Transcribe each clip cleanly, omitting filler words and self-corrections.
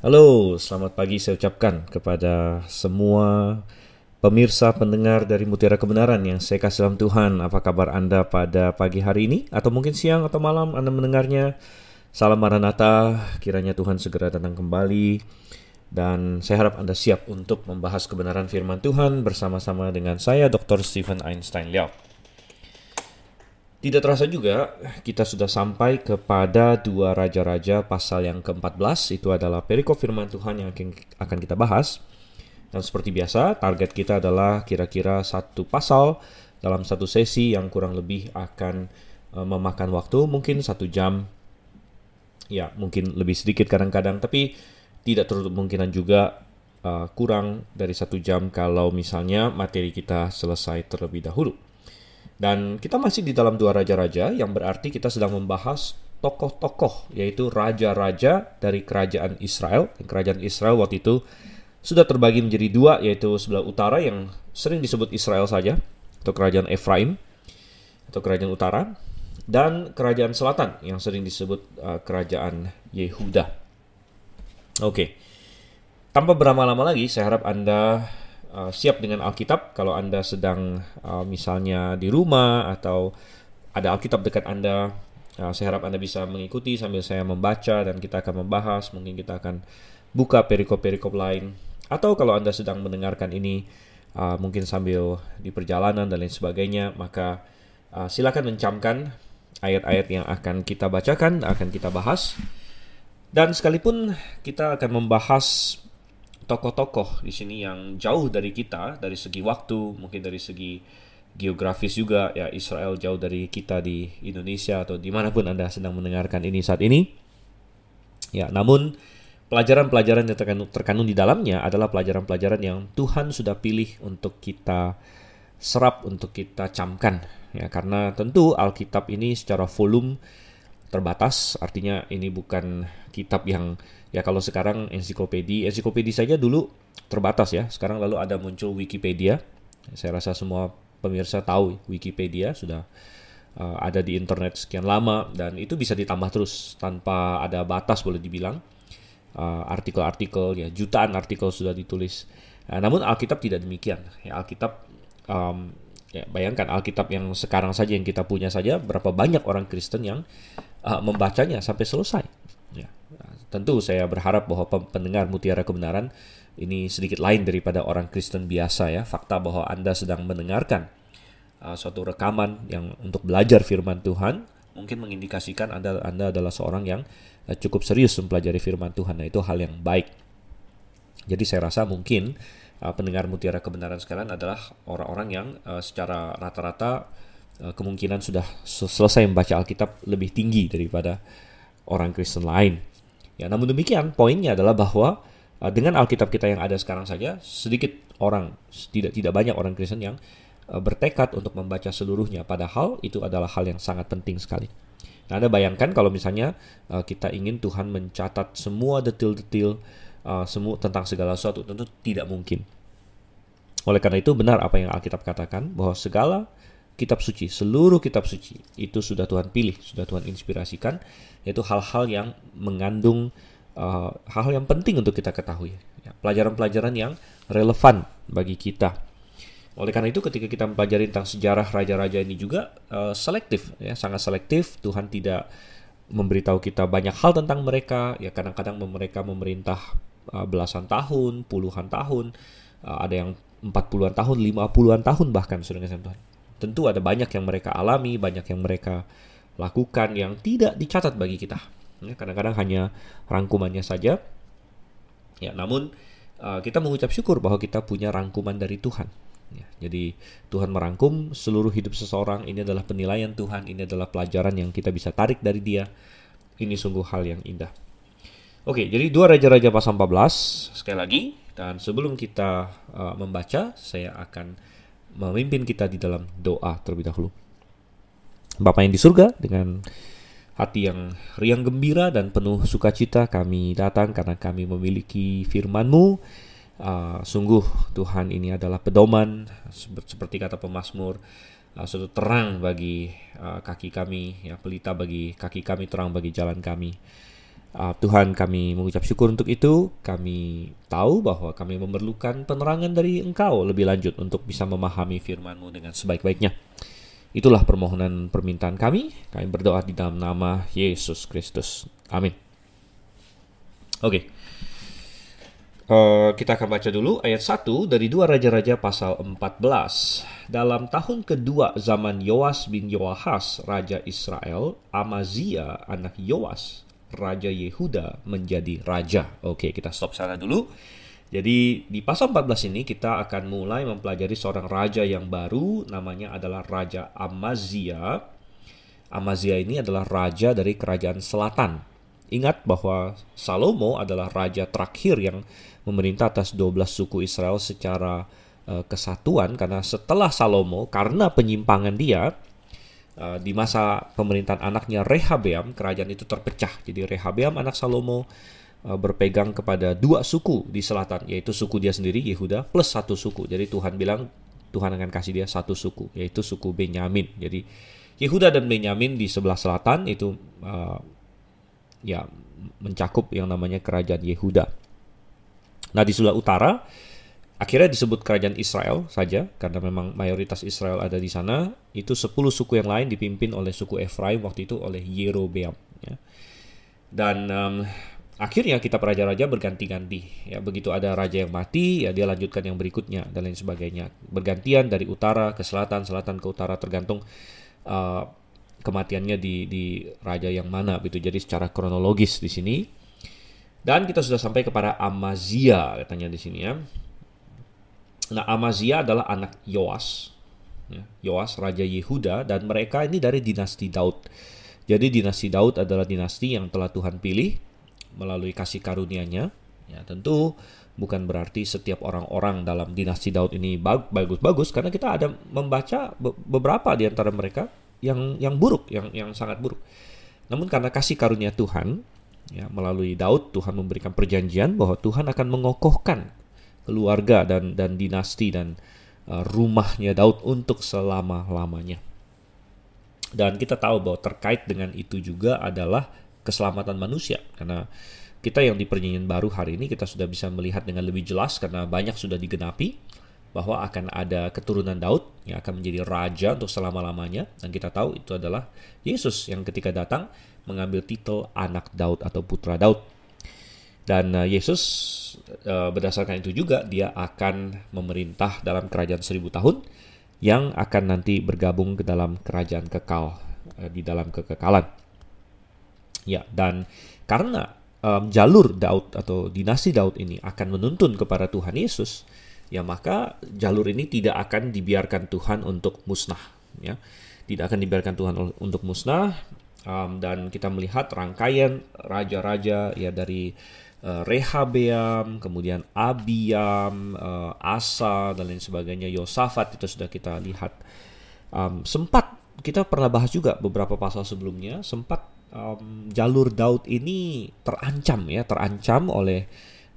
Halo, selamat pagi saya ucapkan kepada semua pemirsa pendengar dari Mutiara Kebenaran yang saya kasih dalam Tuhan. Apa kabar Anda pada pagi hari ini? Atau mungkin siang atau malam Anda mendengarnya? Salam Maranatha, kiranya Tuhan segera datang kembali. Dan saya harap Anda siap untuk membahas kebenaran firman Tuhan bersama-sama dengan saya, Dr. Stephen Einstein Liao. Tidak terasa juga, kita sudah sampai kepada 2 Raja-Raja pasal yang ke-14. Itu adalah perikop firman Tuhan yang akan kita bahas. Dan seperti biasa, target kita adalah kira-kira satu pasal dalam satu sesi yang kurang lebih akan memakan waktu. Mungkin 1 jam, ya mungkin lebih sedikit kadang-kadang. Tapi tidak tertutup kemungkinan juga kurang dari 1 jam kalau misalnya materi kita selesai terlebih dahulu. Dan kita masih di dalam 2 Raja-Raja, yang berarti kita sedang membahas tokoh-tokoh, yaitu raja-raja dari kerajaan Israel. Kerajaan Israel waktu itu sudah terbagi menjadi 2, yaitu sebelah utara yang sering disebut Israel saja, atau kerajaan Efraim, atau kerajaan utara, dan kerajaan selatan yang sering disebut kerajaan Yehuda. Oke, tanpa berlama-lama lagi, saya harap Anda siap dengan Alkitab. Kalau Anda sedang misalnya di rumah atau ada Alkitab dekat Anda, saya harap Anda bisa mengikuti sambil saya membaca dan kita akan membahas. Mungkin kita akan buka perikop-perikop lain. Atau kalau Anda sedang mendengarkan ini mungkin sambil di perjalanan dan lain sebagainya, maka silakan mencamkan ayat-ayat yang akan kita bacakan, akan kita bahas. Dan sekalipun kita akan membahas tokoh-tokoh di sini yang jauh dari kita, dari segi waktu, mungkin dari segi geografis juga, ya Israel jauh dari kita di Indonesia atau dimanapun Anda sedang mendengarkan ini saat ini. Ya, namun pelajaran-pelajaran yang terkandung di dalamnya adalah pelajaran-pelajaran yang Tuhan sudah pilih untuk kita serap, untuk kita camkan. Ya, karena tentu Alkitab ini secara volume terbatas, artinya ini bukan kitab yang ya kalau sekarang ensiklopedi saja dulu terbatas ya. Sekarang lalu ada muncul Wikipedia. Saya rasa semua pemirsa tahu Wikipedia sudah ada di internet sekian lama dan itu bisa ditambah terus tanpa ada batas boleh dibilang. Artikel-artikel ya jutaan artikel sudah ditulis. Namun Alkitab tidak demikian. Ya, Alkitab ya, bayangkan Alkitab yang sekarang saja yang kita punya saja berapa banyak orang Kristen yang membacanya sampai selesai. Ya, tentu saya berharap bahwa pendengar Mutiara Kebenaran ini sedikit lain daripada orang Kristen biasa ya. Fakta bahwa Anda sedang mendengarkan suatu rekaman yang untuk belajar firman Tuhan mungkin mengindikasikan Anda adalah seorang yang cukup serius mempelajari firman Tuhan. Nah, itu hal yang baik. Jadi saya rasa mungkin pendengar Mutiara Kebenaran sekalian adalah orang-orang yang secara rata-rata kemungkinan sudah selesai membaca Alkitab lebih tinggi daripada orang Kristen lain. Ya, namun demikian poinnya adalah bahwa dengan Alkitab kita yang ada sekarang saja sedikit orang, tidak banyak orang Kristen yang bertekad untuk membaca seluruhnya. Padahal itu adalah hal yang sangat penting sekali. Nah, Anda bayangkan kalau misalnya kita ingin Tuhan mencatat semua detil-detil semua tentang segala sesuatu, tentu tidak mungkin. Oleh karena itu benar apa yang Alkitab katakan bahwa segala kitab suci, seluruh kitab suci itu sudah Tuhan pilih, sudah Tuhan inspirasikan, yaitu hal-hal yang mengandung hal-hal yang penting untuk kita ketahui, ya, pelajaran-pelajaran yang relevan bagi kita. Oleh karena itu ketika kita mempelajari tentang sejarah raja-raja ini juga selektif, ya, sangat selektif. Tuhan tidak memberitahu kita banyak hal tentang mereka, ya kadang-kadang mereka memerintah belasan tahun, puluhan tahun, ada yang 40-an tahun, 50-an tahun bahkan sudah dengan Tuhan. Tentu ada banyak yang mereka alami, banyak yang mereka lakukan yang tidak dicatat bagi kita. Ya, kadang-kadang hanya rangkumannya saja. Ya, namun kita mengucap syukur bahwa kita punya rangkuman dari Tuhan. Ya, jadi Tuhan merangkum seluruh hidup seseorang. Ini adalah penilaian Tuhan. Ini adalah pelajaran yang kita bisa tarik dari Dia. Ini sungguh hal yang indah. Oke, jadi 2 Raja-Raja pasal 14 sekali lagi. Dan sebelum kita membaca, saya akan memimpin kita di dalam doa terlebih dahulu. Bapa yang di surga, dengan hati yang riang gembira dan penuh sukacita kami datang karena kami memiliki firman-Mu. Sungguh Tuhan ini adalah pedoman, seperti kata pemazmur, suatu terang bagi kaki kami, ya, pelita bagi kaki kami, terang bagi jalan kami. Tuhan, kami mengucap syukur untuk itu. Kami tahu bahwa kami memerlukan penerangan dari Engkau lebih lanjut untuk bisa memahami firman-Mu dengan sebaik-baiknya. Itulah permohonan permintaan kami. Kami berdoa di dalam nama Yesus Kristus. Amin. Oke. Kita akan baca dulu ayat 1 dari 2 Raja-Raja pasal 14. Dalam tahun kedua zaman Yoas bin Yoahas, Raja Israel, Amazia anak Yoas, Raja Yehuda menjadi raja. Oke, kita stop sana dulu. Jadi di pasal 14 ini kita akan mulai mempelajari seorang raja yang baru, namanya adalah Raja Amazia. Amazia ini adalah raja dari kerajaan selatan. Ingat bahwa Salomo adalah raja terakhir yang memerintah atas 12 suku Israel secara kesatuan, karena setelah Salomo, karena penyimpangan dia, di masa pemerintahan anaknya Rehabeam, kerajaan itu terpecah. Jadi Rehabeam anak Salomo berpegang kepada 2 suku di selatan, yaitu suku dia sendiri Yehuda plus 1 suku. Jadi Tuhan bilang Tuhan akan kasih dia 1 suku, yaitu suku Benyamin. Jadi Yehuda dan Benyamin di sebelah selatan itu mencakup yang namanya kerajaan Yehuda. Nah, di sebelah utara akhirnya disebut kerajaan Israel saja, karena memang mayoritas Israel ada di sana. Itu 10 suku yang lain dipimpin oleh suku Efraim, waktu itu oleh Yerobeam. Ya. Dan akhirnya kitab raja-raja berganti-ganti. Ya, begitu ada raja yang mati, ya dia lanjutkan yang berikutnya dan lain sebagainya. Bergantian dari utara ke selatan, selatan ke utara, tergantung kematiannya di raja yang mana. Gitu. Jadi secara kronologis di sini. Dan kita sudah sampai kepada Amazia, katanya di sini ya. Nah, Amazia adalah anak Yoas. Yoas, Raja Yehuda, dan mereka ini dari dinasti Daud. Jadi dinasti Daud adalah dinasti yang telah Tuhan pilih melalui kasih karunia-Nya. Ya, tentu bukan berarti setiap orang-orang dalam dinasti Daud ini bagus-bagus, karena kita ada membaca beberapa di antara mereka yang buruk, yang sangat buruk. Namun karena kasih karunia Tuhan, ya, melalui Daud, Tuhan memberikan perjanjian bahwa Tuhan akan mengokohkan keluarga dan dinasti dan rumahnya Daud untuk selama-lamanya. Dan kita tahu bahwa terkait dengan itu juga adalah keselamatan manusia, karena kita yang di perjanjian baru hari ini kita sudah bisa melihat dengan lebih jelas, karena banyak sudah digenapi bahwa akan ada keturunan Daud yang akan menjadi raja untuk selama-lamanya. Dan kita tahu itu adalah Yesus yang ketika datang mengambil titel anak Daud atau putra Daud. Dan Yesus berdasarkan itu juga dia akan memerintah dalam kerajaan 1000 tahun yang akan nanti bergabung ke dalam kerajaan kekal, di dalam kekekalan. Ya, dan karena jalur Daud atau dinasti Daud ini akan menuntun kepada Tuhan Yesus, ya maka jalur ini tidak akan dibiarkan Tuhan untuk musnah. Ya, tidak akan dibiarkan Tuhan untuk musnah. Dan kita melihat rangkaian raja-raja ya dari Rehabeam, kemudian Abiam, Asa, dan lain sebagainya, Yosafat, itu sudah kita lihat. Sempat kita pernah bahas juga beberapa pasal sebelumnya, sempat jalur Daud ini terancam oleh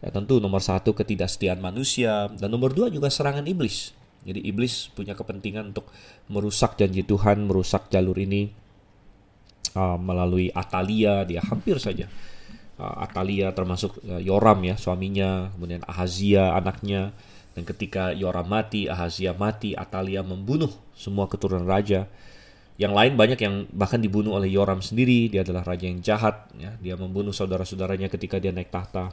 tentu nomor 1 ketidaksetiaan manusia, dan nomor 2 juga serangan iblis. Jadi iblis punya kepentingan untuk merusak janji Tuhan, merusak jalur ini melalui Atalia. Dia hampir saja Atalia, termasuk Yoram ya suaminya, kemudian Ahazia anaknya. Dan ketika Yoram mati, Ahazia mati, Atalia membunuh semua keturunan raja. Yang lain banyak yang bahkan dibunuh oleh Yoram sendiri. Dia adalah raja yang jahat ya. Dia membunuh saudara-saudaranya ketika dia naik tahta.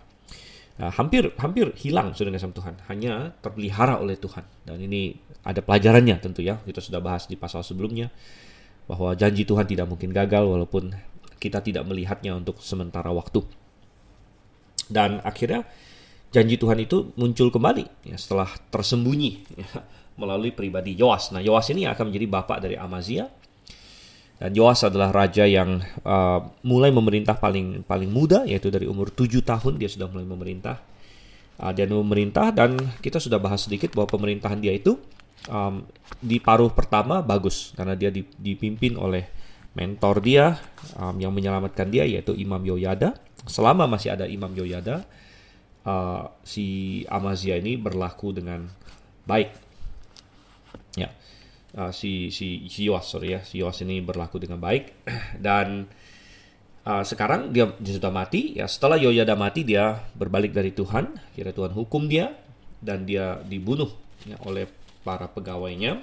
Hampir hilang saudara sama Tuhan, hanya terpelihara oleh Tuhan. Dan ini ada pelajarannya tentu ya. Kita sudah bahas di pasal sebelumnya bahwa janji Tuhan tidak mungkin gagal walaupun kita tidak melihatnya untuk sementara waktu. Dan akhirnya janji Tuhan itu muncul kembali ya, setelah tersembunyi ya, melalui pribadi Yoas. Nah, Yoas ini akan menjadi bapak dari Amazia. Dan Yoas adalah raja yang mulai memerintah paling muda, yaitu dari umur 7 tahun dia sudah mulai memerintah. Dan kita sudah bahas sedikit bahwa pemerintahan dia itu di paruh pertama bagus, karena dia dipimpin oleh mentor dia yang menyelamatkan dia, yaitu Imam Yoyada. Selama masih ada Imam Yoyada, si Amazia ini berlaku dengan baik. Ya, si Yoas ini berlaku dengan baik. Dan sekarang dia sudah mati. Ya, setelah Yoyada mati, dia berbalik dari Tuhan. Kira Tuhan hukum dia dan dia dibunuh ya, oleh para pegawainya.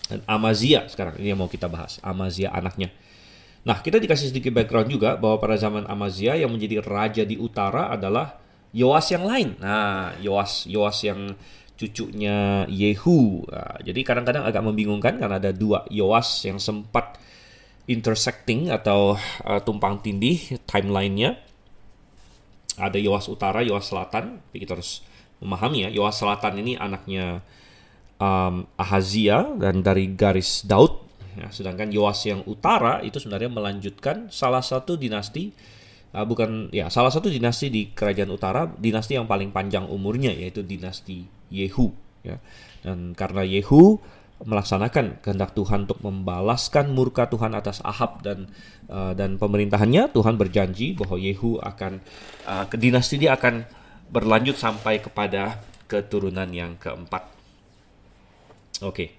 Dan Amazia sekarang ini yang mau kita bahas. Amazia anaknya. Nah, kita dikasih sedikit background juga bahwa pada zaman Amazia yang menjadi raja di utara adalah Yoas yang lain. Nah, Yoas yang cucunya Yehu. Nah, jadi kadang-kadang agak membingungkan karena ada dua Yoas yang sempat intersecting atau tumpang tindih timelinenya. Ada Yoas utara, Yoas selatan. Jadi kita harus memahami ya, Yoas selatan ini anaknya Ahazia dan dari garis Daud. Ya, sedangkan Yoas yang utara itu sebenarnya melanjutkan salah satu dinasti salah satu dinasti di kerajaan utara, dinasti yang paling panjang umurnya, yaitu dinasti Yehu ya. Dan karena Yehu melaksanakan kehendak Tuhan untuk membalaskan murka Tuhan atas Ahab dan pemerintahannya, Tuhan berjanji bahwa Yehu akan dinasti dia akan berlanjut sampai kepada keturunan yang keempat. Oke.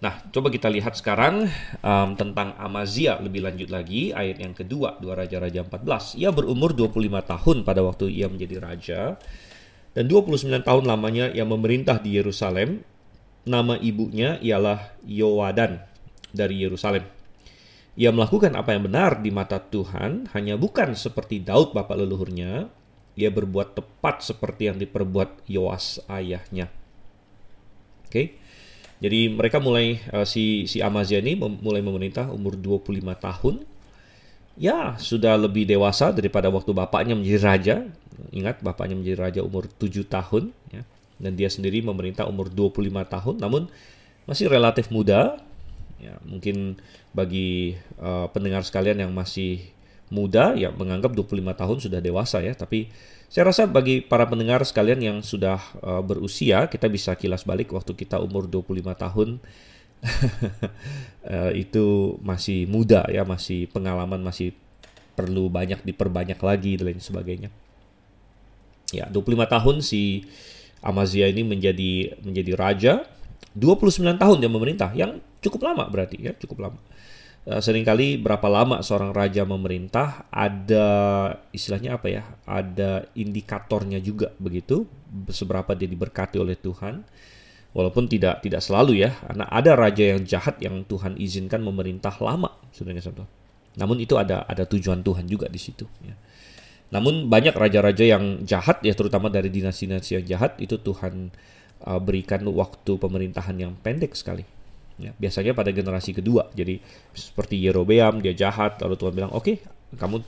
Nah, coba kita lihat sekarang tentang Amazia lebih lanjut lagi, ayat yang kedua, 2 Raja-Raja 14. Ia berumur 25 tahun pada waktu ia menjadi raja, dan 29 tahun lamanya ia memerintah di Yerusalem. Nama ibunya ialah Yowadan dari Yerusalem. Ia melakukan apa yang benar di mata Tuhan, hanya bukan seperti Daud bapak leluhurnya. Ia berbuat tepat seperti yang diperbuat Yoas ayahnya. Oke. Jadi mereka mulai si Amazia ini mulai memerintah umur 25 tahun. Ya, sudah lebih dewasa daripada waktu bapaknya menjadi raja. Ingat, bapaknya menjadi raja umur 7 tahun ya. Dan dia sendiri memerintah umur 25 tahun, namun masih relatif muda. Ya, mungkin bagi pendengar sekalian yang masih muda ya menganggap 25 tahun sudah dewasa ya, tapi saya rasa bagi para pendengar sekalian yang sudah berusia, kita bisa kilas balik waktu kita umur 25 tahun. Itu masih muda ya, masih pengalaman masih perlu banyak diperbanyak lagi dan lain sebagainya. Ya, 25 tahun si Amazia ini menjadi raja. 29 tahun dia memerintah, yang cukup lama berarti ya, cukup lama. Seringkali berapa lama seorang raja memerintah ada istilahnya apa ya, ada indikatornya juga begitu, seberapa dia diberkati oleh Tuhan. Walaupun tidak selalu ya, karena ada raja yang jahat yang Tuhan izinkan memerintah lama sebenarnya. Namun itu ada tujuan Tuhan juga di situ ya. Namun banyak raja-raja yang jahat ya, terutama dari dinasti-dinasti yang jahat, itu Tuhan berikan waktu pemerintahan yang pendek sekali. Ya, biasanya pada generasi kedua. Jadi seperti Yerobeam, dia jahat, lalu Tuhan bilang, oke, kamu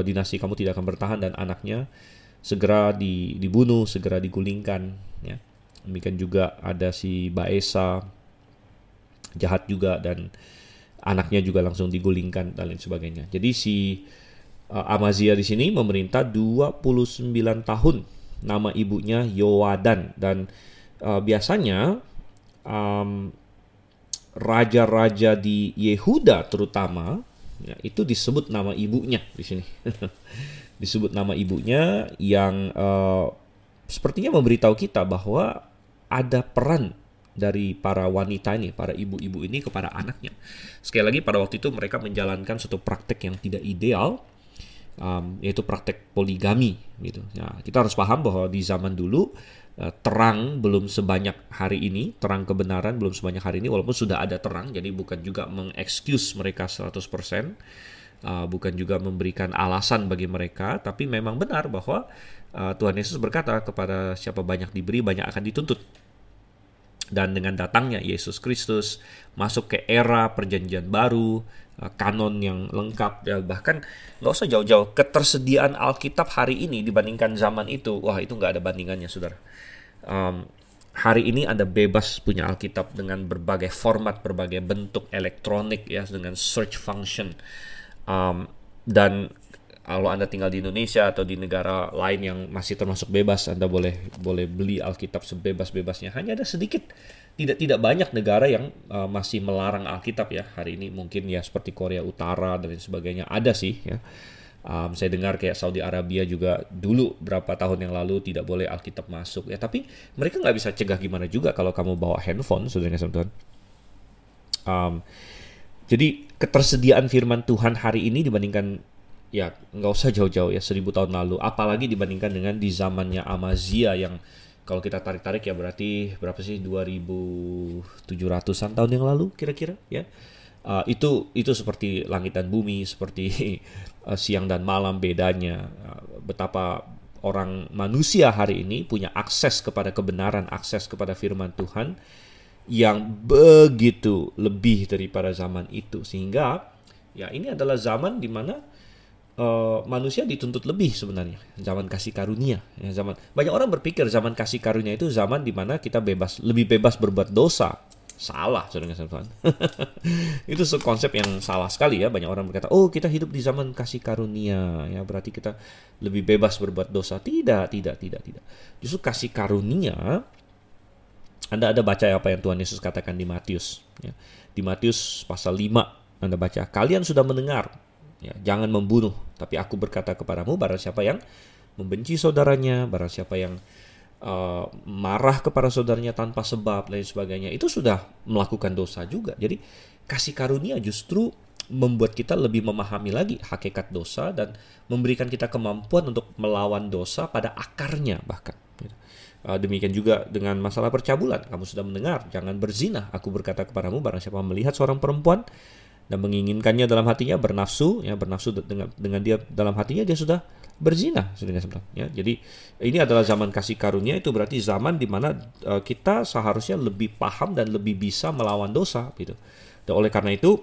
dinasti kamu tidak akan bertahan, dan anaknya segera dibunuh, segera digulingkan. Ya. Demikian juga ada si Baesa, jahat juga, dan anaknya juga langsung digulingkan dan lain sebagainya. Jadi si Amazia di sini memerintah 29 tahun. Nama ibunya Yowadan, dan biasanya raja-raja di Yehuda terutama ya, itu disebut nama ibunya di sini. Disebut nama ibunya yang sepertinya memberitahu kita bahwa ada peran dari para wanita ini, para ibu-ibu ini kepada anaknya. Sekali lagi, pada waktu itu mereka menjalankan suatu praktek yang tidak ideal, yaitu praktek poligami gitu. Nah, kita harus paham bahwa di zaman dulu terang belum sebanyak hari ini, terang kebenaran belum sebanyak hari ini, walaupun sudah ada terang, jadi bukan juga mengexcuse mereka 100%, bukan juga memberikan alasan bagi mereka, tapi memang benar bahwa Tuhan Yesus berkata, kepada siapa banyak diberi, banyak akan dituntut. Dan dengan datangnya Yesus Kristus masuk ke era perjanjian baru, kanon yang lengkap, ya, bahkan nggak usah jauh-jauh, ketersediaan Alkitab hari ini dibandingkan zaman itu, wah itu nggak ada bandingannya, saudara. Hari ini Anda bebas punya Alkitab dengan berbagai format, berbagai bentuk elektronik ya, dengan search function. Dan kalau Anda tinggal di Indonesia atau di negara lain yang masih termasuk bebas, Anda boleh beli Alkitab sebebas-bebasnya. Hanya ada sedikit, tidak banyak negara yang masih melarang Alkitab ya hari ini. Mungkin ya seperti Korea Utara dan lain sebagainya, ada sih ya. Saya dengar kayak Saudi Arabia juga dulu berapa tahun yang lalu tidak boleh Alkitab masuk ya, tapi mereka nggak bisa cegah gimana juga kalau kamu bawa handphone, saudara-saudara. Jadi ketersediaan firman Tuhan hari ini dibandingkan, ya nggak usah jauh-jauh ya, 1000 tahun lalu, apalagi dibandingkan dengan di zamannya Amazia yang kalau kita tarik-tarik ya berarti berapa sih, 2700-an tahun yang lalu kira-kira ya. Itu seperti langit dan bumi, seperti siang dan malam bedanya. Betapa orang manusia hari ini punya akses kepada kebenaran, akses kepada firman Tuhan yang begitu lebih daripada zaman itu, sehingga ya ini adalah zaman di mana manusia dituntut lebih sebenarnya, zaman kasih karunia ya. Banyak orang berpikir zaman kasih karunia itu zaman di mana kita lebih bebas berbuat dosa. Salah, saudara Tuhan. Itu konsep yang salah sekali ya. Banyak orang berkata, oh kita hidup di zaman kasih karunia ya, berarti kita lebih bebas berbuat dosa. Tidak. Justru kasih karunia, Anda ada baca apa yang Tuhan Yesus katakan di Matius ya. Di Matius pasal 5 Anda baca, kalian sudah mendengar ya, jangan membunuh, tapi aku berkata kepadamu, barang siapa yang membenci saudaranya, barang siapa yang marah kepada saudaranya tanpa sebab, lain sebagainya, itu sudah melakukan dosa juga. Jadi kasih karunia justru membuat kita lebih memahami lagi hakikat dosa dan memberikan kita kemampuan untuk melawan dosa pada akarnya bahkan. Demikian juga dengan masalah percabulan. Kamu sudah mendengar, jangan berzina. Aku berkata kepadamu, barang siapa melihat seorang perempuan dan menginginkannya dalam hatinya, bernafsu dengan dia dalam hatinya, dia sudah berzina, ya. Jadi ini adalah zaman kasih karunia. Itu berarti zaman di mana kita seharusnya lebih paham dan lebih bisa melawan dosa gitu. Dan oleh karena itu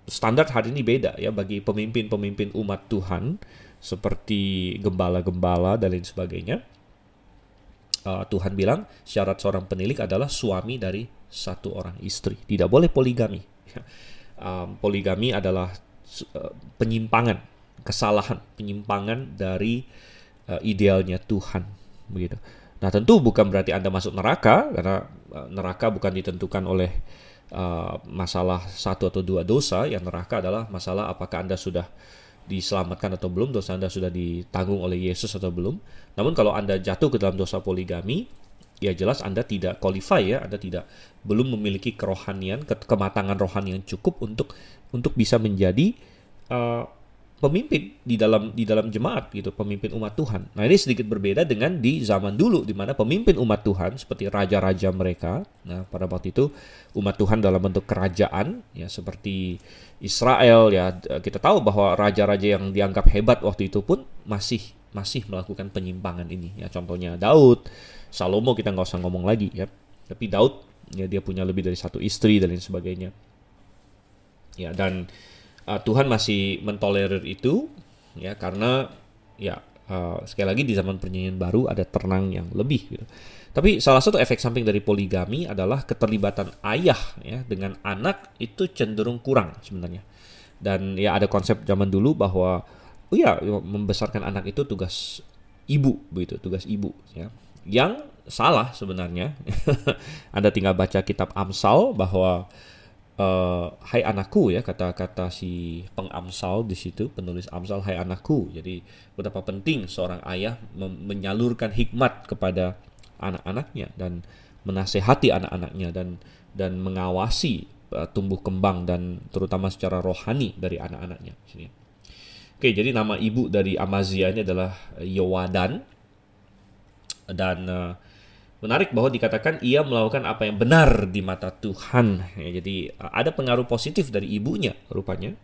standar hari ini beda ya bagi pemimpin-pemimpin umat Tuhan seperti gembala-gembala dan lain sebagainya. Tuhan bilang syarat seorang penilik adalah suami dari satu orang istri. Tidak boleh poligami. Poligami adalah penyimpangan, kesalahan, penyimpangan dari idealnya Tuhan, begitu. Nah, tentu bukan berarti Anda masuk neraka, karena neraka bukan ditentukan oleh masalah satu atau dua dosa. Yang neraka adalah masalah apakah Anda sudah diselamatkan atau belum, dosa Anda sudah ditanggung oleh Yesus atau belum. Namun kalau Anda jatuh ke dalam dosa poligami, ya jelas Anda tidak qualify ya, Anda belum memiliki kerohanian, kematangan rohani yang cukup untuk bisa menjadi pemimpin di dalam jemaat gitu, pemimpin umat Tuhan. Nah, ini sedikit berbeda dengan di zaman dulu di mana pemimpin umat Tuhan seperti raja-raja mereka. Nah, pada waktu itu umat Tuhan dalam bentuk kerajaan ya, seperti Israel ya, kita tahu bahwa raja-raja yang dianggap hebat waktu itu pun masih melakukan penyimpangan ini ya. Contohnya Daud, Salomo kita nggak usah ngomong lagi ya. Tapi Daud ya, dia punya lebih dari satu istri dan lain sebagainya. Ya, dan Tuhan masih mentolerir itu ya, karena ya sekali lagi di zaman perjanjian baru ada terang yang lebih gitu. Tapi salah satu efek samping dari poligami adalah keterlibatan ayah ya dengan anak itu cenderung kurang sebenarnya. Dan ya ada konsep zaman dulu bahwa membesarkan anak itu tugas ibu begitu, tugas ibu ya. Yang salah sebenarnya. Anda tinggal baca kitab Amsal bahwa hai anakku ya, kata-kata si pengamsal di situ, penulis Amsal, hai anakku. Jadi betapa penting seorang ayah menyalurkan hikmat kepada anak-anaknya dan menasehati anak-anaknya dan mengawasi tumbuh kembang dan terutama secara rohani dari anak-anaknya. Oke, jadi nama ibu dari Amazia ini adalah Yowadan, dan menarik bahwa dikatakan ia melakukan apa yang benar di mata Tuhan. Ya, jadi ada pengaruh positif dari ibunya rupanya.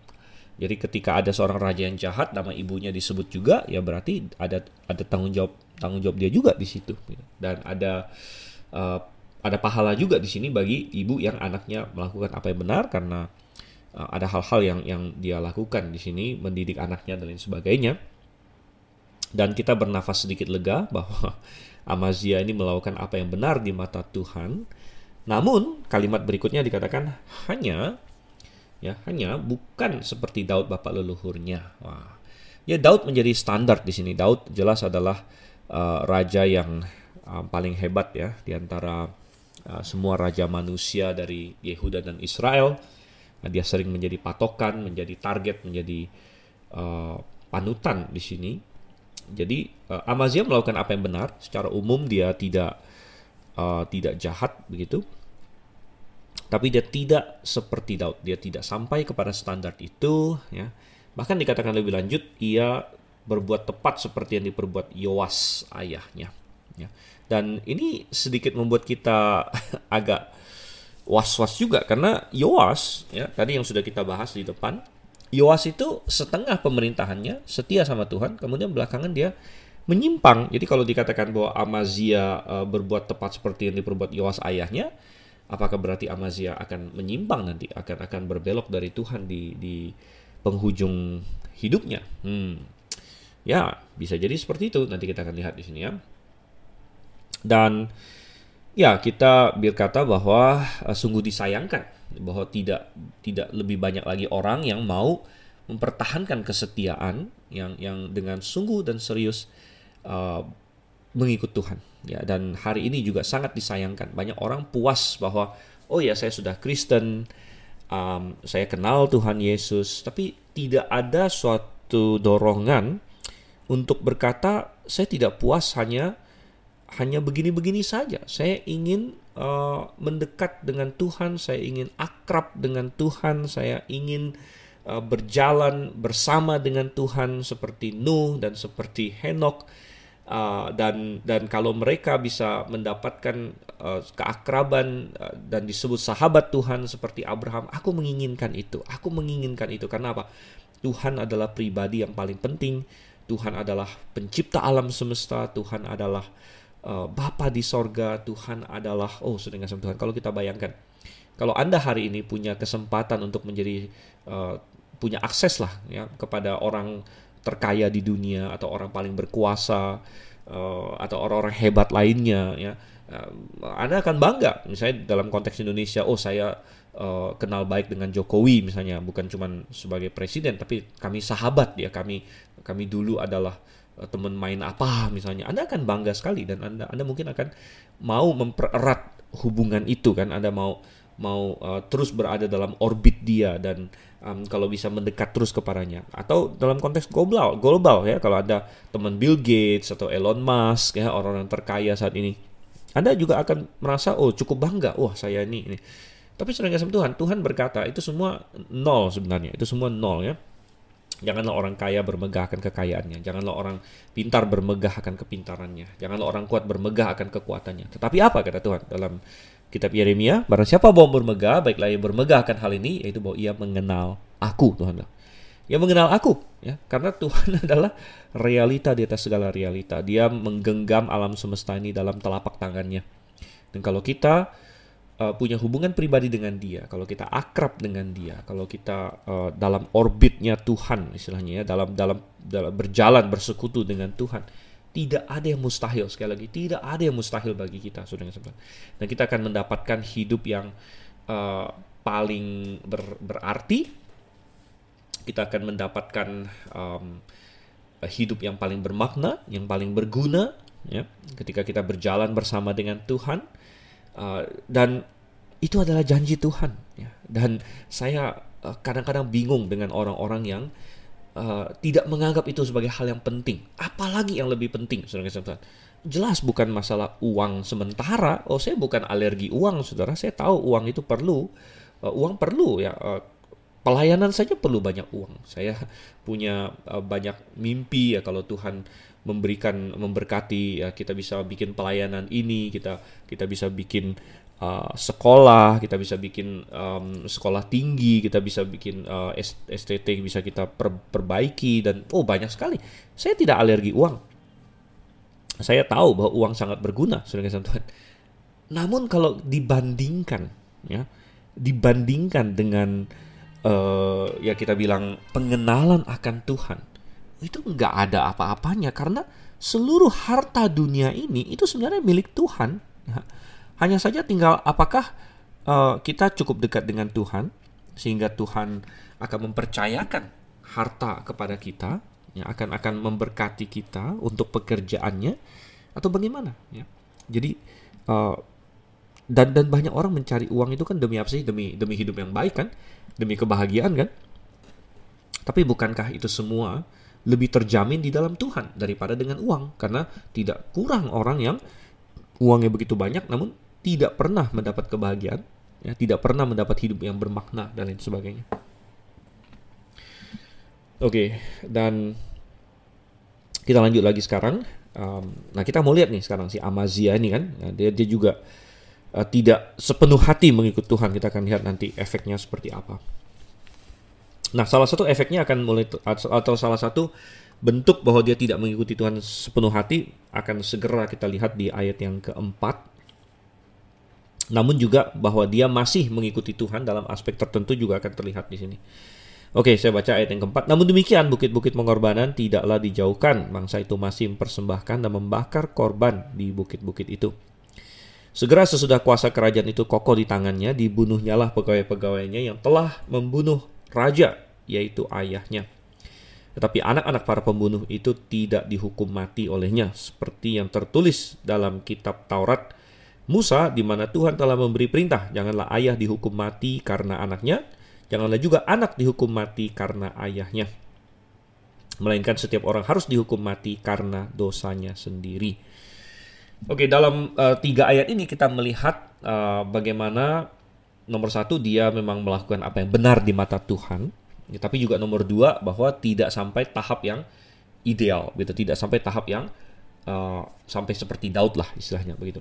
Jadi ketika ada seorang raja yang jahat, nama ibunya disebut juga, ya berarti ada tanggung jawab dia juga di situ. Dan ada pahala juga di sini bagi ibu yang anaknya melakukan apa yang benar, karena ada hal-hal yang dia lakukan di sini, mendidik anaknya dan lain sebagainya. Dan kita bernafas sedikit lega bahwa Amazia ini melakukan apa yang benar di mata Tuhan. Namun kalimat berikutnya dikatakan hanya bukan seperti Daud bapak leluhurnya. Wah. Ya, Daud menjadi standar di sini. Daud jelas adalah raja yang paling hebat ya di antara semua raja manusia dari Yehuda dan Israel. Nah, dia sering menjadi patokan, menjadi target, menjadi panutan di sini. Jadi Amazia melakukan apa yang benar. Secara umum dia tidak jahat begitu. Tapi dia tidak seperti Daud, dia tidak sampai kepada standar itu, ya. Bahkan dikatakan lebih lanjut, ia berbuat tepat seperti yang diperbuat Yoas ayahnya, ya. Dan ini sedikit membuat kita agak was-was juga, karena Yoas, ya, tadi yang sudah kita bahas di depan, Yoas itu setengah pemerintahannya setia sama Tuhan, kemudian belakangan dia menyimpang. Jadi kalau dikatakan bahwa Amazia berbuat tepat seperti yang diperbuat Yoas ayahnya, apakah berarti Amazia akan menyimpang nanti, akan berbelok dari Tuhan di penghujung hidupnya? Ya, bisa jadi seperti itu. Nanti kita akan lihat di sini, ya. Dan ya, kita berkata bahwa sungguh disayangkan bahwa tidak lebih banyak lagi orang yang mau mempertahankan kesetiaan yang dengan sungguh dan serius mengikut Tuhan, ya. Dan hari ini juga sangat disayangkan, banyak orang puas bahwa oh ya, saya sudah Kristen, saya kenal Tuhan Yesus, tapi tidak ada suatu dorongan untuk berkata saya tidak puas hanya begini-begini saja. Saya ingin mendekat dengan Tuhan, saya ingin akrab dengan Tuhan, saya ingin berjalan bersama dengan Tuhan seperti Nuh dan seperti Henokh. Dan kalau mereka bisa mendapatkan keakraban dan disebut sahabat Tuhan seperti Abraham, aku menginginkan itu. Karena apa? Tuhan adalah pribadi yang paling penting. Tuhan adalah pencipta alam semesta. Tuhan adalah Bapa di sorga. Tuhan adalah sedang sama Tuhan. Kalau kita bayangkan, kalau Anda hari ini punya kesempatan untuk menjadi punya akses lah, ya, kepada orang terkaya di dunia atau orang paling berkuasa atau orang-orang hebat lainnya, ya, Anda akan bangga. Misalnya dalam konteks Indonesia, saya kenal baik dengan Jokowi misalnya, bukan cuma sebagai presiden, tapi kami sahabat, ya, kami dulu adalah teman main apa misalnya. Anda akan bangga sekali, dan Anda mungkin akan mau mempererat hubungan itu, kan. Anda mau terus berada dalam orbit dia, dan kalau bisa mendekat terus kepadanya. Atau dalam konteks global, ya, kalau ada teman Bill Gates atau Elon Musk, ya, orang-orang terkaya saat ini, Anda juga akan merasa cukup bangga, saya ini. Tapi saudara sama Tuhan berkata itu semua nol sebenarnya, itu semua nol, ya. Janganlah orang kaya bermegah akan kekayaannya. Janganlah orang pintar bermegah akan kepintarannya. Janganlah orang kuat bermegah akan kekuatannya. Tetapi apa kata Tuhan dalam kitab Yeremia? Barang siapa mau bermegah, baiklah ia bermegah akan hal ini, yaitu bahwa ia mengenal aku, Tuhan bilang. Ia mengenal aku, ya, karena Tuhan adalah realita di atas segala realita. Dia menggenggam alam semesta ini dalam telapak tangannya. Dan kalau kita punya hubungan pribadi dengan dia, kalau kita akrab dengan dia, kalau kita dalam orbitnya Tuhan istilahnya, ya, dalam berjalan bersekutu dengan Tuhan, tidak ada yang mustahil. Sekali lagi, tidak ada yang mustahil bagi kita, saudara-saudara. Dan kita akan mendapatkan hidup yang paling berarti. Kita akan mendapatkan hidup yang paling bermakna, yang paling berguna, ya, ketika kita berjalan bersama dengan Tuhan. Dan itu adalah janji Tuhan, ya. Dan saya kadang-kadang bingung dengan orang-orang yang tidak menganggap itu sebagai hal yang penting. Apalagi yang lebih penting, saudara-saudara. Jelas bukan masalah uang sementara. Saya bukan alergi uang, saudara. Saya tahu uang itu perlu. Uang perlu, ya. Pelayanan saja perlu banyak uang. Saya punya banyak mimpi, ya, kalau Tuhan memberkati, ya, kita bisa bikin pelayanan ini, kita bisa bikin sekolah, kita bisa bikin sekolah tinggi, kita bisa bikin STT bisa kita perbaiki, dan banyak sekali. Saya tidak alergi uang. Saya tahu bahwa uang sangat berguna, saudara Tuhan. Namun kalau dibandingkan dengan ya kita bilang pengenalan akan Tuhan, itu nggak ada apa-apanya, karena seluruh harta dunia ini itu sebenarnya milik Tuhan. Hanya saja tinggal apakah kita cukup dekat dengan Tuhan sehingga Tuhan akan mempercayakan harta kepada kita, ya, akan memberkati kita untuk pekerjaannya, atau bagaimana, ya. Jadi dan banyak orang mencari uang itu kan demi apa sih? Demi hidup yang baik, kan, demi kebahagiaan, kan. Tapi bukankah itu semua lebih terjamin di dalam Tuhan daripada dengan uang? Karena tidak kurang orang yang uangnya begitu banyak namun tidak pernah mendapat kebahagiaan, ya, tidak pernah mendapat hidup yang bermakna dan lain sebagainya. Oke, dan kita lanjut lagi sekarang. Nah, kita mau lihat nih sekarang si Amazia ini kan, nah, dia juga tidak sepenuh hati mengikut Tuhan. Kita akan lihat nanti efeknya seperti apa. Nah, salah satu efeknya akan mulai, atau salah satu bentuk bahwa dia tidak mengikuti Tuhan sepenuh hati akan segera kita lihat di ayat yang keempat. Namun juga bahwa dia masih mengikuti Tuhan dalam aspek tertentu juga akan terlihat di sini. Oke, saya baca ayat yang keempat. Namun demikian, bukit-bukit pengorbanan tidaklah dijauhkan. Bangsa itu masih mempersembahkan dan membakar korban di bukit-bukit itu. Segera sesudah kuasa kerajaan itu kokoh di tangannya, dibunuhnyalah pegawai-pegawainya yang telah membunuh raja, yaitu ayahnya. Tetapi anak-anak para pembunuh itu tidak dihukum mati olehnya, seperti yang tertulis dalam kitab Taurat Musa, di mana Tuhan telah memberi perintah, janganlah ayah dihukum mati karena anaknya, janganlah juga anak dihukum mati karena ayahnya, melainkan setiap orang harus dihukum mati karena dosanya sendiri. Oke, dalam 3 ayat ini kita melihat bagaimana nomor 1 dia memang melakukan apa yang benar di mata Tuhan, ya, tapi juga nomor 2 bahwa tidak sampai tahap yang ideal, gitu, tidak sampai tahap yang sampai seperti Daud lah istilahnya begitu.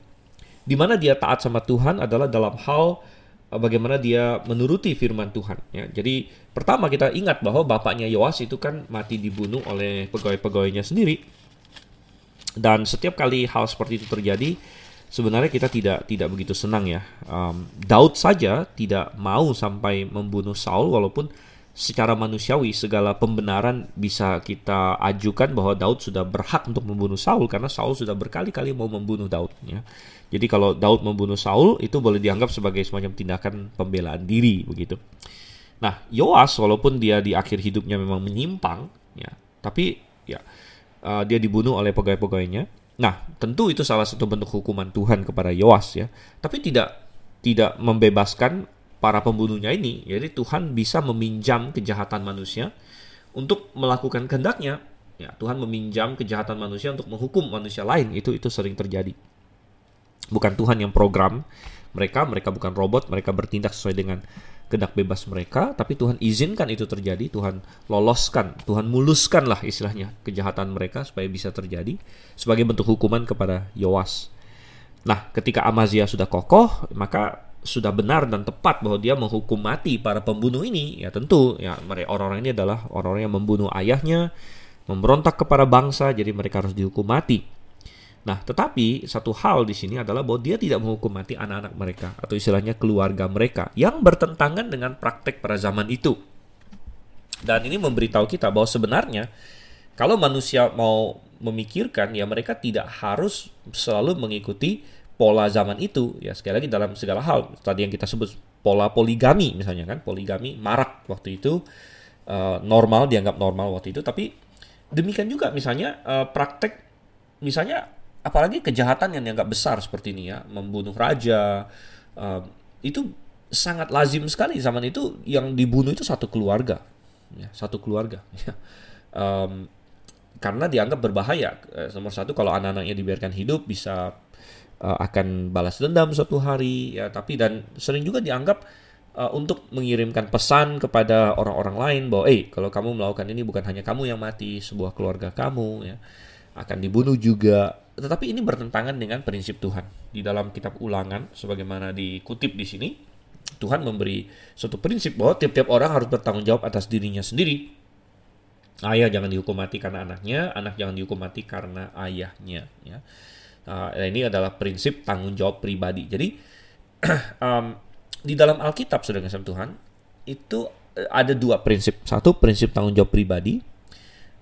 Di mana dia taat sama Tuhan adalah dalam hal bagaimana dia menuruti firman Tuhan. Ya. Jadi pertama kita ingat bahwa bapaknya Yoas itu kan mati dibunuh oleh pegawai-pegawainya sendiri. Dan setiap kali hal seperti itu terjadi, sebenarnya kita tidak begitu senang ya. Daud saja tidak mau sampai membunuh Saul, walaupun secara manusiawi segala pembenaran bisa kita ajukan bahwa Daud sudah berhak untuk membunuh Saul karena Saul sudah berkali-kali mau membunuh Daud. Ya. Jadi kalau Daud membunuh Saul itu boleh dianggap sebagai semacam tindakan pembelaan diri begitu. Nah, Yoas walaupun dia di akhir hidupnya memang menyimpang, ya, tapi ya. Dia dibunuh oleh pegawai-pegawainya. Nah, tentu itu salah satu bentuk hukuman Tuhan kepada Yoas ya. Tapi tidak membebaskan para pembunuhnya ini. Jadi Tuhan bisa meminjam kejahatan manusia untuk melakukan kehendaknya. Ya, Tuhan meminjam kejahatan manusia untuk menghukum manusia lain. Itu sering terjadi. Bukan Tuhan yang program mereka bukan robot, mereka bertindak sesuai dengan kehendak bebas mereka, tapi Tuhan izinkan itu terjadi, Tuhan loloskan, Tuhan muluskan lah istilahnya kejahatan mereka supaya bisa terjadi sebagai bentuk hukuman kepada Yoas. Nah, ketika Amazia sudah kokoh, maka sudah benar dan tepat bahwa dia menghukum mati para pembunuh ini. Ya tentu, ya orang-orang ini adalah orang-orang yang membunuh ayahnya, memberontak kepada bangsa, jadi mereka harus dihukum mati. Nah, tetapi satu hal di sini adalah bahwa dia tidak menghukum mati anak-anak mereka atau istilahnya keluarga mereka yang bertentangan dengan praktek pada zaman itu. Dan ini memberitahu kita bahwa sebenarnya kalau manusia mau memikirkan, ya mereka tidak harus selalu mengikuti pola zaman itu. Ya sekali lagi dalam segala hal, tadi yang kita sebut pola poligami misalnya kan, poligami marak waktu itu, normal, dianggap normal waktu itu. Tapi demikian juga misalnya praktek misalnya apalagi kejahatan yang dianggap besar seperti ini ya, membunuh raja, itu sangat lazim sekali zaman itu. Yang dibunuh itu satu keluarga, ya, satu keluarga. Ya. Karena dianggap berbahaya. Nomor satu, kalau anak-anaknya dibiarkan hidup bisa akan balas dendam suatu hari, ya. Tapi dan sering juga dianggap untuk mengirimkan pesan kepada orang-orang lain bahwa, kalau kamu melakukan ini bukan hanya kamu yang mati, sebuah keluarga kamu ya akan dibunuh juga. Tetapi ini bertentangan dengan prinsip Tuhan. Di dalam kitab Ulangan, sebagaimana dikutip di sini, Tuhan memberi suatu prinsip bahwa tiap-tiap orang harus bertanggung jawab atas dirinya sendiri. Ayah jangan dihukum mati karena anaknya, anak jangan dihukum mati karena ayahnya. Ya. Ini adalah prinsip tanggung jawab pribadi. Jadi di dalam Alkitab, saudara kasih Tuhan, itu ada 2 prinsip. 1, prinsip tanggung jawab pribadi.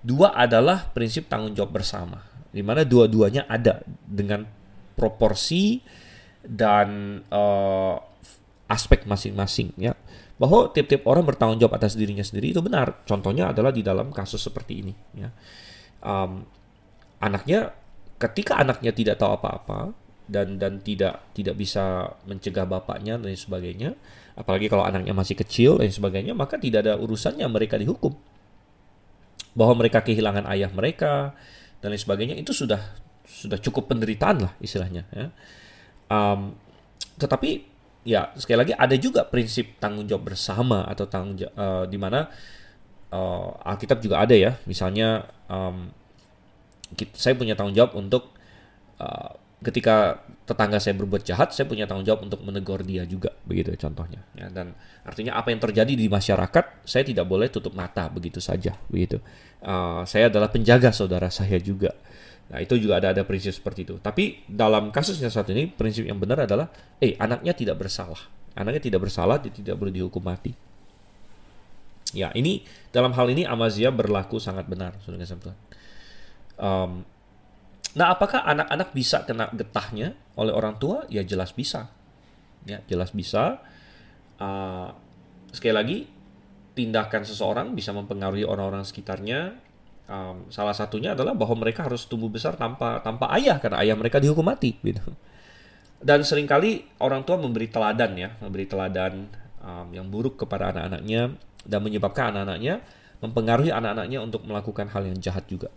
2 adalah prinsip tanggung jawab bersama, di mana dua-duanya ada dengan proporsi dan aspek masing-masing ya. Bahwa tiap-tiap orang bertanggung jawab atas dirinya sendiri itu benar. Contohnya adalah di dalam kasus seperti ini ya. Ketika anaknya tidak tahu apa-apa dan tidak bisa mencegah bapaknya dan sebagainya, apalagi kalau anaknya masih kecil dan sebagainya, maka tidak ada urusannya mereka dihukum. Bahwa mereka kehilangan ayah mereka dan lain sebagainya, itu sudah cukup penderitaan lah istilahnya ya. Tetapi ya sekali lagi ada juga prinsip tanggung jawab bersama atau di mana Alkitab juga ada ya. Misalnya saya punya tanggung jawab untuk ketika tetangga saya berbuat jahat, saya punya tanggung jawab untuk menegur dia juga, begitu contohnya. Ya, dan artinya apa yang terjadi di masyarakat, saya tidak boleh tutup mata begitu saja, begitu. Saya adalah penjaga saudara saya juga. Nah, itu juga ada prinsip seperti itu. Tapi dalam kasus yang satu ini, prinsip yang benar adalah, anaknya tidak bersalah. Anaknya tidak bersalah, dia tidak boleh dihukum mati. Ya, ini dalam hal ini Amazia berlaku sangat benar, saudara Tuhan. Nah, apakah anak-anak bisa kena getahnya oleh orang tua? Ya, jelas bisa. Ya, jelas bisa. Sekali lagi, tindakan seseorang bisa mempengaruhi orang-orang sekitarnya. Salah satunya adalah bahwa mereka harus tumbuh besar tanpa ayah, karena ayah mereka dihukum mati. Gitu. Dan seringkali orang tua memberi teladan yang buruk kepada anak-anaknya dan menyebabkan anak-anaknya mempengaruhi anak-anaknya untuk melakukan hal yang jahat juga.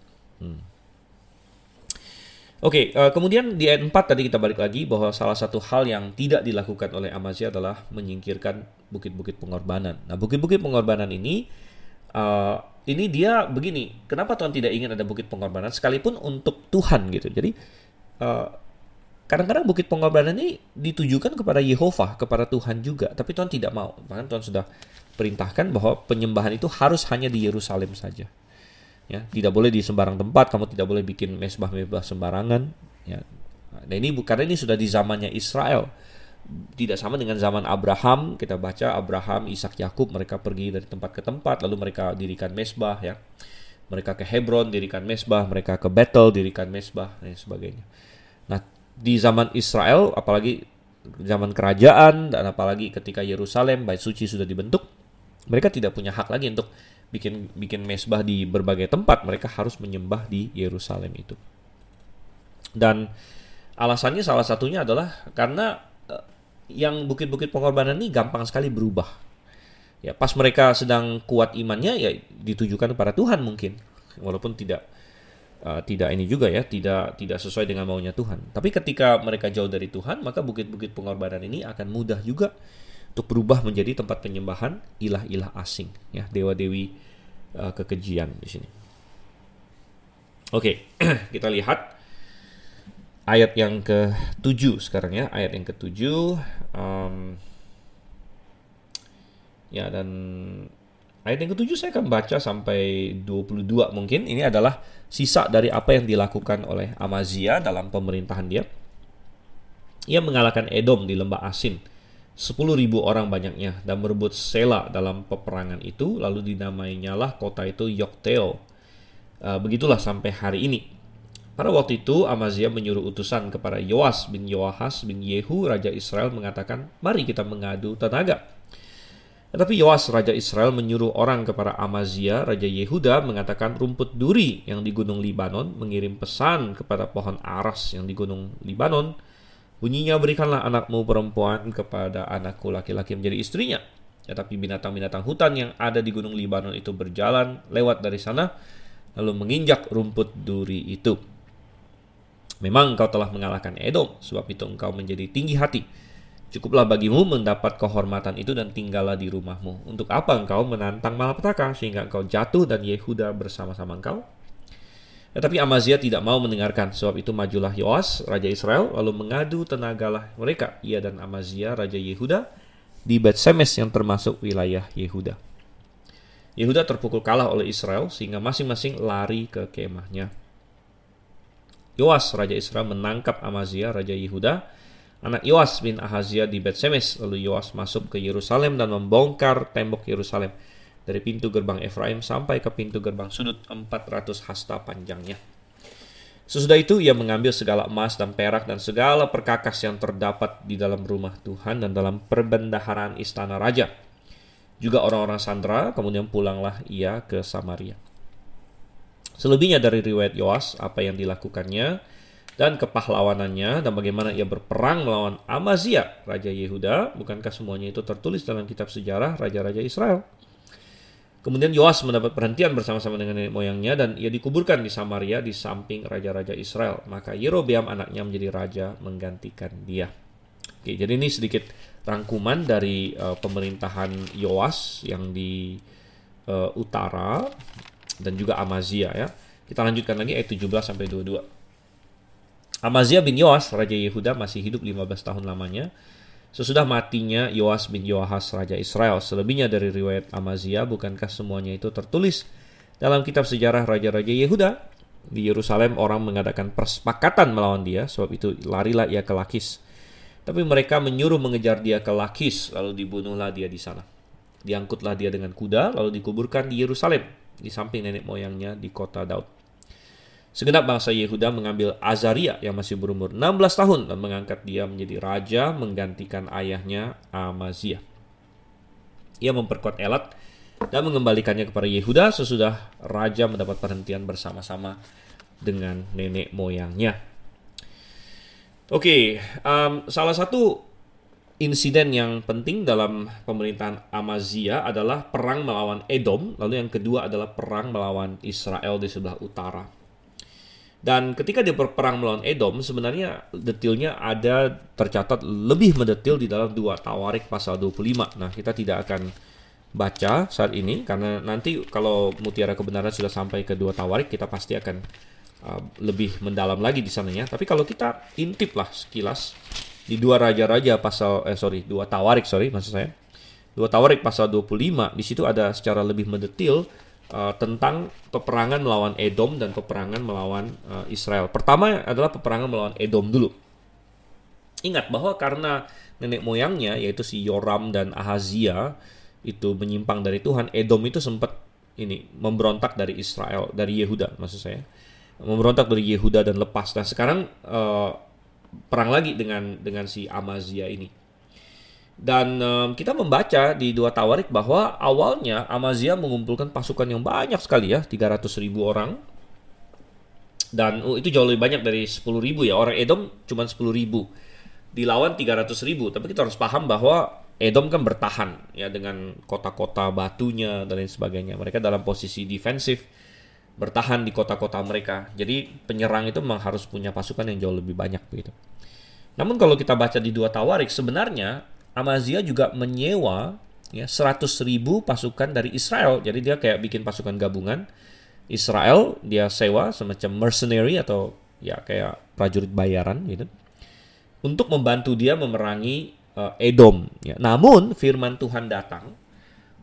Oke, kemudian di ayat 4 tadi kita balik lagi bahwa salah satu hal yang tidak dilakukan oleh Amazia adalah menyingkirkan bukit-bukit pengorbanan. Nah, bukit-bukit pengorbanan ini dia begini, kenapa Tuhan tidak ingin ada bukit pengorbanan sekalipun untuk Tuhan gitu. Jadi kadang-kadang bukit pengorbanan ini ditujukan kepada Yehova, kepada Tuhan juga, tapi Tuhan tidak mau. Bahkan Tuhan sudah perintahkan bahwa penyembahan itu harus hanya di Yerusalem saja. Ya, tidak boleh di sembarang tempat, kamu tidak boleh bikin mesbah-mesbah sembarangan. Ya. Nah, karena ini sudah di zamannya Israel. Tidak sama dengan zaman Abraham. Kita baca Abraham, Ishak, Yakub, mereka pergi dari tempat ke tempat, lalu mereka dirikan mesbah, ya. Mereka ke Hebron dirikan mesbah, mereka ke Betel dirikan mesbah, dan sebagainya. Nah, di zaman Israel, apalagi zaman kerajaan dan apalagi ketika Yerusalem, bait suci sudah dibentuk, mereka tidak punya hak lagi untuk bikin mesbah di berbagai tempat. Mereka harus menyembah di Yerusalem itu. Dan alasannya salah satunya adalah karena yang bukit-bukit pengorbanan ini gampang sekali berubah. Ya, pas mereka sedang kuat imannya, ya ditujukan kepada Tuhan mungkin, walaupun tidak ini juga ya, tidak sesuai dengan maunya Tuhan. Tapi ketika mereka jauh dari Tuhan, maka bukit-bukit pengorbanan ini akan mudah juga untuk berubah menjadi tempat penyembahan ilah-ilah asing, ya, dewa-dewi kekejian di sini. Oke, kita lihat ayat yang ke-7 sekarang ya, ayat yang ke-7. Ya, dan ayat yang ke-7 saya akan baca sampai 22 mungkin. Ini adalah sisa dari apa yang dilakukan oleh Amazia dalam pemerintahan dia. Ia mengalahkan Edom di lembah Asin, 10.000 orang banyaknya, dan merebut Sela dalam peperangan itu, lalu dinamainyalah kota itu Yokteo. Begitulah sampai hari ini. Pada waktu itu Amazia menyuruh utusan kepada Yoas bin Yoahas bin Yehu raja Israel mengatakan, mari kita mengadu tenaga. Tetapi Yoas raja Israel menyuruh orang kepada Amazia raja Yehuda mengatakan, rumput duri yang di gunung Libanon mengirim pesan kepada pohon aras yang di gunung Libanon. Bunyinya, berikanlah anakmu perempuan kepada anakku laki-laki menjadi istrinya. Tetapi binatang-binatang hutan yang ada di gunung Libanon itu berjalan lewat dari sana, lalu menginjak rumput duri itu. Memang engkau telah mengalahkan Edom, sebab itu engkau menjadi tinggi hati. Cukuplah bagimu mendapat kehormatan itu dan tinggallah di rumahmu. Untuk apa engkau menantang malapetaka sehingga engkau jatuh dan Yehuda bersama-sama engkau? Tetapi Amazia tidak mau mendengarkan, sebab itu majulah Yoas, raja Israel, lalu mengadu tenagalah mereka, ia dan Amazia, raja Yehuda, di Bet-Semes yang termasuk wilayah Yehuda. Yehuda terpukul kalah oleh Israel, sehingga masing-masing lari ke kemahnya. Yoas, raja Israel, menangkap Amazia, raja Yehuda, anak Yoas bin Ahazia di Bet-Semes. Lalu Yoas masuk ke Yerusalem dan membongkar tembok Yerusalem, dari pintu gerbang Efraim sampai ke pintu gerbang sudut 400 hasta panjangnya. Sesudah itu ia mengambil segala emas dan perak dan segala perkakas yang terdapat di dalam rumah Tuhan dan dalam perbendaharaan istana raja. Juga orang-orang sandera, kemudian pulanglah ia ke Samaria. Selebihnya dari riwayat Yoas, apa yang dilakukannya dan kepahlawanannya dan bagaimana ia berperang melawan Amazia, raja Yehuda, bukankah semuanya itu tertulis dalam kitab sejarah raja-raja Israel? Kemudian Yoas mendapat perhentian bersama-sama dengan nenek moyangnya dan ia dikuburkan di Samaria di samping raja-raja Israel. Maka Yerobeam anaknya menjadi raja menggantikan dia. Oke, jadi ini sedikit rangkuman dari pemerintahan Yoas yang di utara dan juga Amazia ya. Kita lanjutkan lagi ayat 17 sampai 22. Amazia bin Yoas, Raja Yehuda masih hidup 15 tahun lamanya. Sesudah matinya Yoas bin Yoahas, Raja Israel. Selebihnya dari riwayat Amazia, bukankah semuanya itu tertulis dalam kitab sejarah Raja-Raja Yehuda? Di Yerusalem orang mengadakan persepakatan melawan dia, sebab itu larilah ia ke Lakis. Tapi mereka menyuruh mengejar dia ke Lakis, lalu dibunuhlah dia di sana. Diangkutlah dia dengan kuda, lalu dikuburkan di Yerusalem, di samping nenek moyangnya di kota Daud. Segenap bangsa Yehuda mengambil Azaria yang masih berumur 16 tahun dan mengangkat dia menjadi raja menggantikan ayahnya Amazia. Ia memperkuat Elat dan mengembalikannya kepada Yehuda sesudah raja mendapat perhentian bersama-sama dengan nenek moyangnya. Oke, salah satu insiden yang penting dalam pemerintahan Amazia adalah perang melawan Edom, lalu yang kedua adalah perang melawan Israel di sebelah utara. Dan ketika dia berperang melawan Edom, sebenarnya detailnya ada tercatat lebih mendetil di dalam 2 Tawarik pasal 25. Nah, kita tidak akan baca saat ini, karena nanti kalau mutiara kebenaran sudah sampai ke 2 Tawarik, kita pasti akan lebih mendalam lagi di sananya. Tapi kalau kita intip lah sekilas, di 2 Tawarik, maksud saya. 2 Tawarik pasal 25, di situ ada secara lebih mendetil tentang peperangan melawan Edom dan peperangan melawan Israel. Pertama adalah peperangan melawan Edom dulu. Ingat bahwa karena nenek moyangnya, yaitu si Yoram dan Ahazia, itu menyimpang dari Tuhan, Edom itu sempat memberontak dari Israel, dari Yehuda maksud saya. Memberontak dari Yehuda dan lepas. Nah sekarang perang lagi dengan si Amazia ini. Dan kita membaca di 2 Tawarik bahwa awalnya Amazia mengumpulkan pasukan yang banyak sekali ya, 300.000 orang. Dan itu jauh lebih banyak dari 10.000 ya. Orang Edom cuma 10.000. Dilawan 300.000. Tapi kita harus paham bahwa Edom kan bertahan ya dengan kota-kota batunya dan lain sebagainya. Mereka dalam posisi defensif, bertahan di kota-kota mereka. Jadi penyerang itu memang harus punya pasukan yang jauh lebih banyak begitu. Namun kalau kita baca di 2 Tawarik, sebenarnya Amazia juga menyewa ya 100.000 pasukan dari Israel. Jadi dia kayak bikin pasukan gabungan Israel, dia sewa semacam mercenary atau ya kayak prajurit bayaran gitu, untuk membantu dia memerangi Edom ya. Namun firman Tuhan datang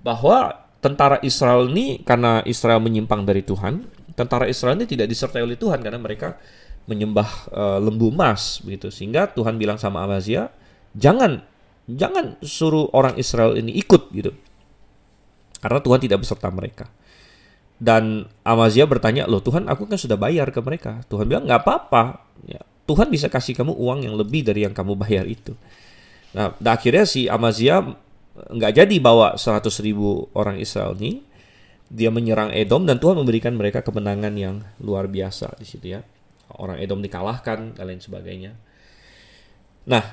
bahwa tentara Israel ini, karena Israel menyimpang dari Tuhan, tentara Israel ini tidak disertai oleh Tuhan karena mereka menyembah lembu emas begitu. Sehingga Tuhan bilang sama Amazia, jangan suruh orang Israel ini ikut gitu, karena Tuhan tidak beserta mereka. Dan Amazia bertanya, loh Tuhan, aku kan sudah bayar ke mereka. Tuhan bilang, nggak apa-apa ya, Tuhan bisa kasih kamu uang yang lebih dari yang kamu bayar itu. Nah akhirnya si Amazia nggak jadi bawa 100.000 orang Israel ini. Dia menyerang Edom dan Tuhan memberikan mereka kemenangan yang luar biasa di situ ya. Orang Edom dikalahkan dan lain sebagainya. Nah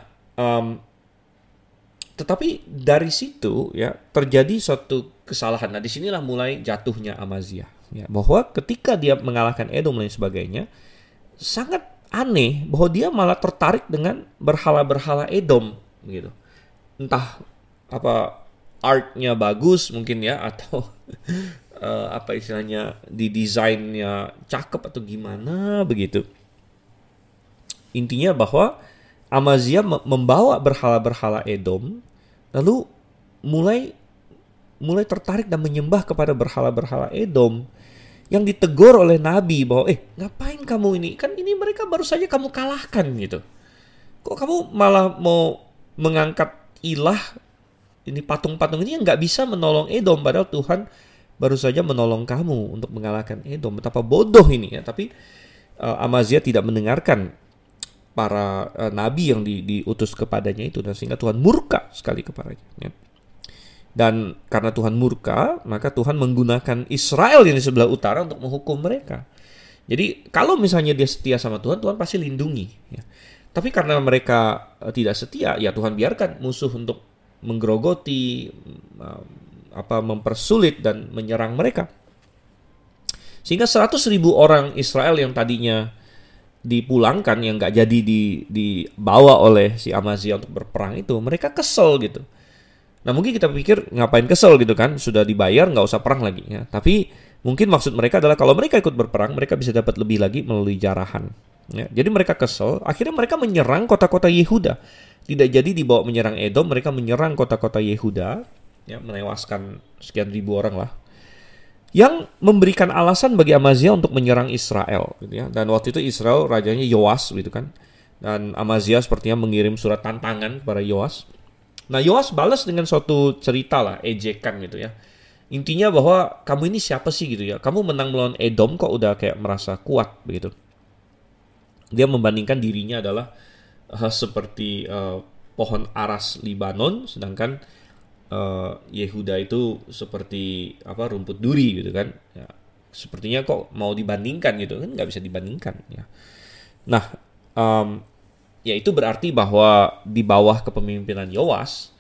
tetapi dari situ ya terjadi suatu kesalahan. Nah disinilah mulai jatuhnya Amazia ya, bahwa ketika dia mengalahkan Edom dan lain sebagainya, sangat aneh bahwa dia malah tertarik dengan berhala-berhala Edom gitu. Entah apa artnya bagus mungkin ya, atau apa istilahnya di desainnya cakep atau gimana begitu. Intinya bahwa Amazia membawa berhala-berhala Edom, lalu mulai tertarik dan menyembah kepada berhala-berhala Edom, yang ditegur oleh Nabi bahwa ngapain kamu ini? Kan ini mereka baru saja kamu kalahkan gitu. Kok kamu malah mau mengangkat ilah ini, patung-patung ini yang nggak bisa menolong Edom, padahal Tuhan baru saja menolong kamu untuk mengalahkan Edom. Betapa bodoh ini ya. Tapi Amazia tidak mendengarkan para nabi yang diutus kepadanya itu, dan sehingga Tuhan murka sekali kepadanya ya. Dan karena Tuhan murka, maka Tuhan menggunakan Israel yang di sebelah utara untuk menghukum mereka. Jadi kalau misalnya dia setia sama Tuhan, Tuhan pasti lindungi ya. Tapi karena mereka tidak setia, ya Tuhan biarkan musuh untuk menggerogoti, mempersulit dan menyerang mereka. Sehingga 100.000 orang Israel yang tadinya dipulangkan, yang nggak jadi dibawa oleh si Amazia untuk berperang itu, mereka kesel gitu. Nah mungkin kita pikir ngapain kesel gitu kan, sudah dibayar nggak usah perang lagi ya. Tapi mungkin maksud mereka adalah kalau mereka ikut berperang, mereka bisa dapat lebih lagi melalui jarahan. Ya, jadi mereka kesel, akhirnya mereka menyerang kota-kota Yehuda. Tidak jadi dibawa menyerang Edom, mereka menyerang kota-kota Yehuda, ya, menewaskan sekian ribu orang lah. Yang memberikan alasan bagi Amazia untuk menyerang Israel, gitu ya. Dan waktu itu Israel rajanya Yoas, gitu kan. Dan Amazia sepertinya mengirim surat tantangan kepada Yoas. Nah, Yoas balas dengan suatu cerita lah, ejekan gitu ya. Intinya bahwa kamu ini siapa sih gitu ya? Kamu menang melawan Edom kok udah kayak merasa kuat begitu. Dia membandingkan dirinya adalah seperti pohon aras Libanon, sedangkan Yehuda itu seperti rumput duri gitu kan. Ya, sepertinya kok mau dibandingkan gitu kan, nggak bisa dibandingkan ya. Nah, ya itu berarti bahwa di bawah kepemimpinan Yoas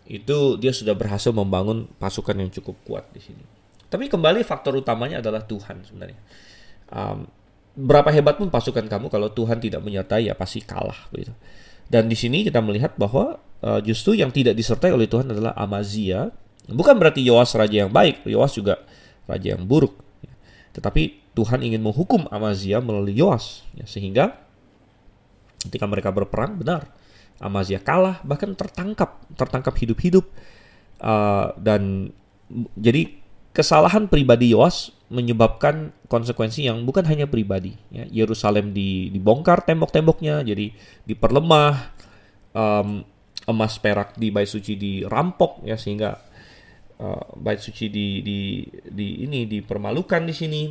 itu dia sudah berhasil membangun pasukan yang cukup kuat di sini. Tapi kembali faktor utamanya adalah Tuhan sebenarnya. Berapa hebat pun pasukan kamu, kalau Tuhan tidak menyertai ya pasti kalah begitu. Dan di sini kita melihat bahwa justru yang tidak disertai oleh Tuhan adalah Amazia. Bukan berarti Yoas raja yang baik, Yoas juga raja yang buruk. Tetapi Tuhan ingin menghukum Amazia melalui Yoas, ya, sehingga ketika mereka berperang, benar, Amazia kalah, bahkan tertangkap hidup-hidup. Dan jadi kesalahan pribadi Yoas menyebabkan konsekuensi yang bukan hanya pribadi. Ya. Yerusalem dibongkar tembok-temboknya, jadi diperlemah, emas perak di bait suci dirampok, ya, sehingga bait suci dipermalukan di sini.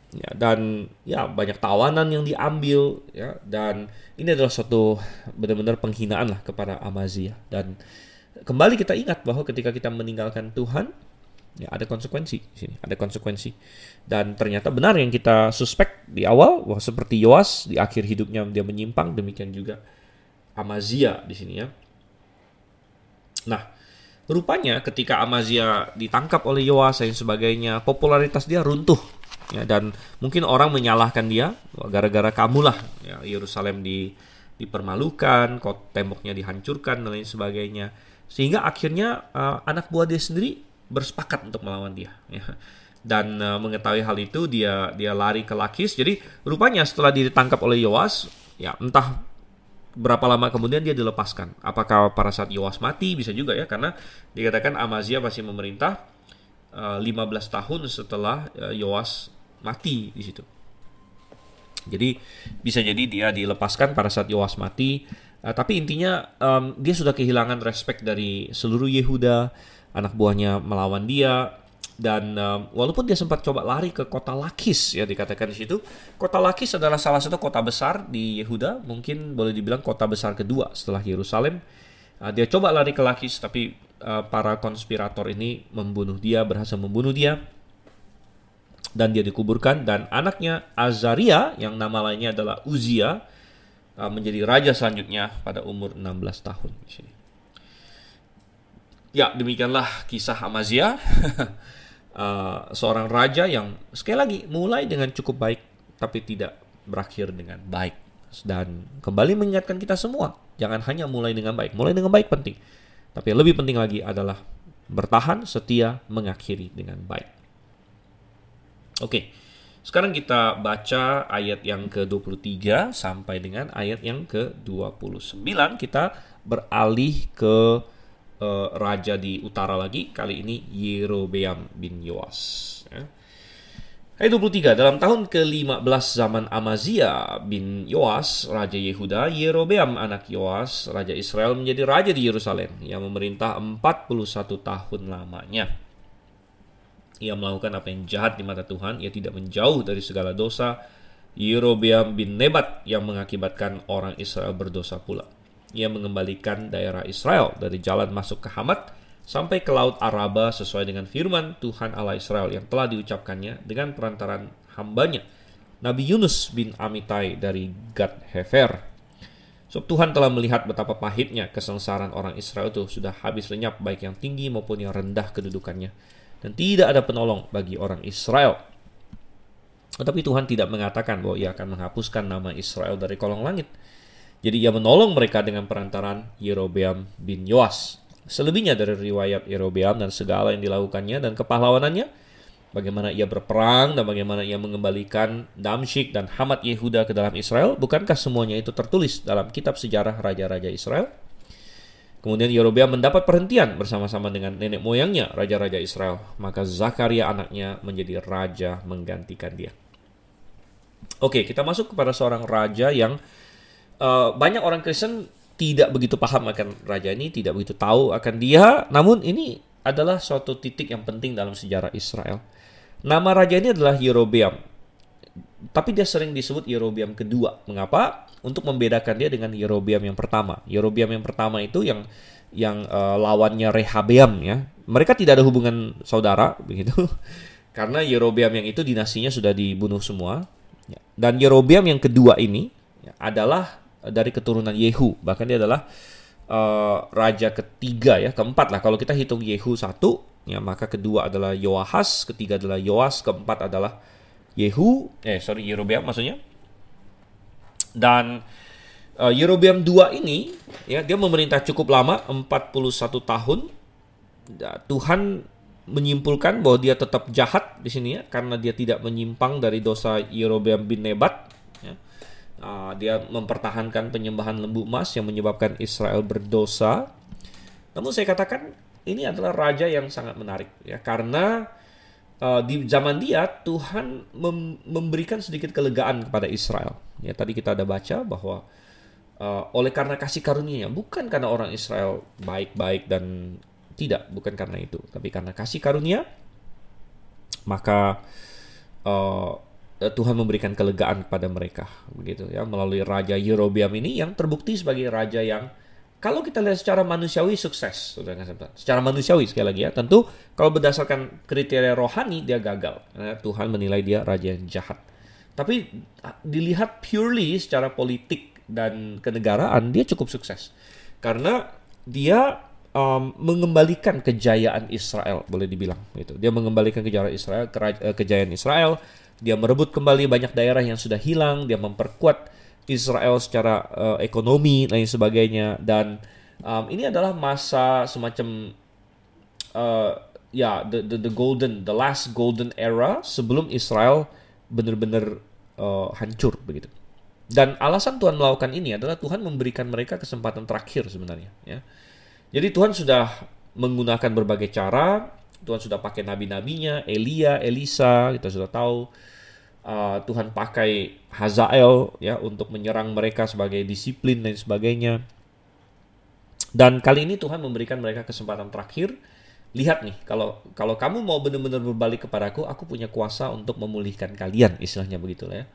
Ya, dan ya banyak tawanan yang diambil ya, dan ini adalah suatu benar-benar penghinaan lah kepada Amazia. Dan kembali kita ingat bahwa ketika kita meninggalkan Tuhan, ya ada konsekuensi di sini, ada konsekuensi. Dan ternyata benar yang kita suspek di awal, bahwa seperti Yoas di akhir hidupnya dia menyimpang, demikian juga Amazia di sini ya. Nah, rupanya ketika Amazia ditangkap oleh Yoas dan sebagainya, popularitas dia runtuh. Ya, dan mungkin orang menyalahkan dia, gara-gara kamulah ya, Yerusalem dipermalukan, temboknya dihancurkan dan lain sebagainya. Sehingga akhirnya anak buah dia sendiri bersepakat untuk melawan dia. Ya. Dan mengetahui hal itu dia lari ke Lakis. Jadi rupanya setelah ditangkap oleh Yoas, ya entah berapa lama kemudian dia dilepaskan. Apakah pada saat Yoas mati? Bisa juga ya, karena dikatakan Amazia masih memerintah 15 tahun setelah Yoas mati di situ. Jadi bisa jadi dia dilepaskan pada saat Yoas mati. Tapi intinya dia sudah kehilangan respek dari seluruh Yehuda, anak buahnya melawan dia. Dan walaupun dia sempat coba lari ke kota Lakis, ya dikatakan di situ, kota Lakis adalah salah satu kota besar di Yehuda, mungkin boleh dibilang kota besar kedua setelah Yerusalem. Dia coba lari ke Lakis, tapi para konspirator ini berhasil membunuh dia, dan dia dikuburkan. Dan anaknya Azaria, yang nama lainnya adalah Uzia, menjadi raja selanjutnya pada umur 16 tahun di sini. Ya, demikianlah kisah Amazia. Seorang raja yang sekali lagi mulai dengan cukup baik, tapi tidak berakhir dengan baik. Dan kembali mengingatkan kita semua, jangan hanya mulai dengan baik. Mulai dengan baik penting, tapi yang lebih penting lagi adalah bertahan setia mengakhiri dengan baik. Oke, sekarang kita baca ayat yang ke-23 sampai dengan ayat yang ke-29. Kita beralih ke raja di utara lagi, kali ini Yerobeam bin Yoas. Ya. Ayat 23, dalam tahun ke-15 zaman Amazia bin Yoas, Raja Yehuda, Yerobeam anak Yoas, Raja Israel menjadi raja di Yerusalem, yang memerintah 41 tahun lamanya. Ia melakukan apa yang jahat di mata Tuhan, ia tidak menjauh dari segala dosa Yerobeam bin Nebat yang mengakibatkan orang Israel berdosa pula. Ia mengembalikan daerah Israel dari jalan masuk ke Hamat sampai ke Laut Araba sesuai dengan firman Tuhan Allah Israel yang telah diucapkannya dengan perantaran hambanya Nabi Yunus bin Amitai dari Gad Hefer. So, Tuhan telah melihat betapa pahitnya kesengsaraan orang Israel itu sudah habis lenyap, baik yang tinggi maupun yang rendah kedudukannya, dan tidak ada penolong bagi orang Israel. Tetapi Tuhan tidak mengatakan bahwa ia akan menghapuskan nama Israel dari kolong langit. Jadi ia menolong mereka dengan perantaran Yerobeam bin Yoas. Selebihnya dari riwayat Yerobeam dan segala yang dilakukannya dan kepahlawanannya, bagaimana ia berperang dan bagaimana ia mengembalikan Damsyik dan Hamat Yehuda ke dalam Israel, bukankah semuanya itu tertulis dalam kitab sejarah raja-raja Israel? Kemudian Yerobeam mendapat perhentian bersama-sama dengan nenek moyangnya, raja-raja Israel. Maka Zakaria anaknya menjadi raja menggantikan dia. Oke, kita masuk kepada seorang raja yang banyak orang Kristen tidak begitu paham akan raja ini, tidak begitu tahu akan dia. Namun ini adalah suatu titik yang penting dalam sejarah Israel. Nama raja ini adalah Yerobeam. Tapi dia sering disebut Yerobeam kedua. Mengapa? Untuk membedakan dia dengan Yerobeam yang pertama. Yerobeam yang pertama itu yang lawannya Rehabeam, ya. Mereka tidak ada hubungan saudara begitu. Karena Yerobeam yang itu dinastinya sudah dibunuh semua. Dan Yerobeam yang kedua ini adalah dari keturunan Yehu. Bahkan dia adalah raja ketiga, ya, keempat lah. Kalau kita hitung Yehu 1, ya, maka kedua adalah Yoahas, ketiga adalah Yoas, keempat adalah Yerobeam maksudnya. Dan Yerobeam 2 ini, ya, dia memerintah cukup lama, 41 tahun. Tuhan menyimpulkan bahwa dia tetap jahat di sini, ya, karena dia tidak menyimpang dari dosa Yerobeam bin Nebat. Ya. Dia mempertahankan penyembahan lembu emas yang menyebabkan Israel berdosa. Namun saya katakan ini adalah raja yang sangat menarik, ya, karena di zaman dia Tuhan memberikan sedikit kelegaan kepada Israel. Ya, tadi kita ada baca bahwa oleh karena kasih karunia-Nya, bukan karena orang Israel baik-baik dan tidak, bukan karena itu, tapi karena kasih karunia, maka Tuhan memberikan kelegaan kepada mereka, begitu, ya, melalui raja Yerobeam ini yang terbukti sebagai raja yang kalau kita lihat secara manusiawi sukses, secara manusiawi sekali lagi, ya, tentu kalau berdasarkan kriteria rohani dia gagal, ya, Tuhan menilai dia raja yang jahat. Tapi dilihat purely secara politik dan kenegaraan dia cukup sukses karena dia mengembalikan kejayaan Israel, boleh dibilang gitu. Dia mengembalikan kejayaan Israel. Dia merebut kembali banyak daerah yang sudah hilang. Dia memperkuat Israel secara ekonomi dan sebagainya. Dan ini adalah masa semacam the last golden era sebelum Israel benar-benar hancur begitu. Dan alasan Tuhan melakukan ini adalah Tuhan memberikan mereka kesempatan terakhir sebenarnya, ya. Jadi Tuhan sudah menggunakan berbagai cara. Tuhan sudah pakai nabi-nabinya, Elia, Elisa, kita sudah tahu. Tuhan pakai Hazael, ya, untuk menyerang mereka sebagai disiplin dan sebagainya. Dan kali ini Tuhan memberikan mereka kesempatan terakhir. Lihat nih, kalau kamu mau benar-benar berbalik kepadaku, aku punya kuasa untuk memulihkan kalian, istilahnya begitulah, ya.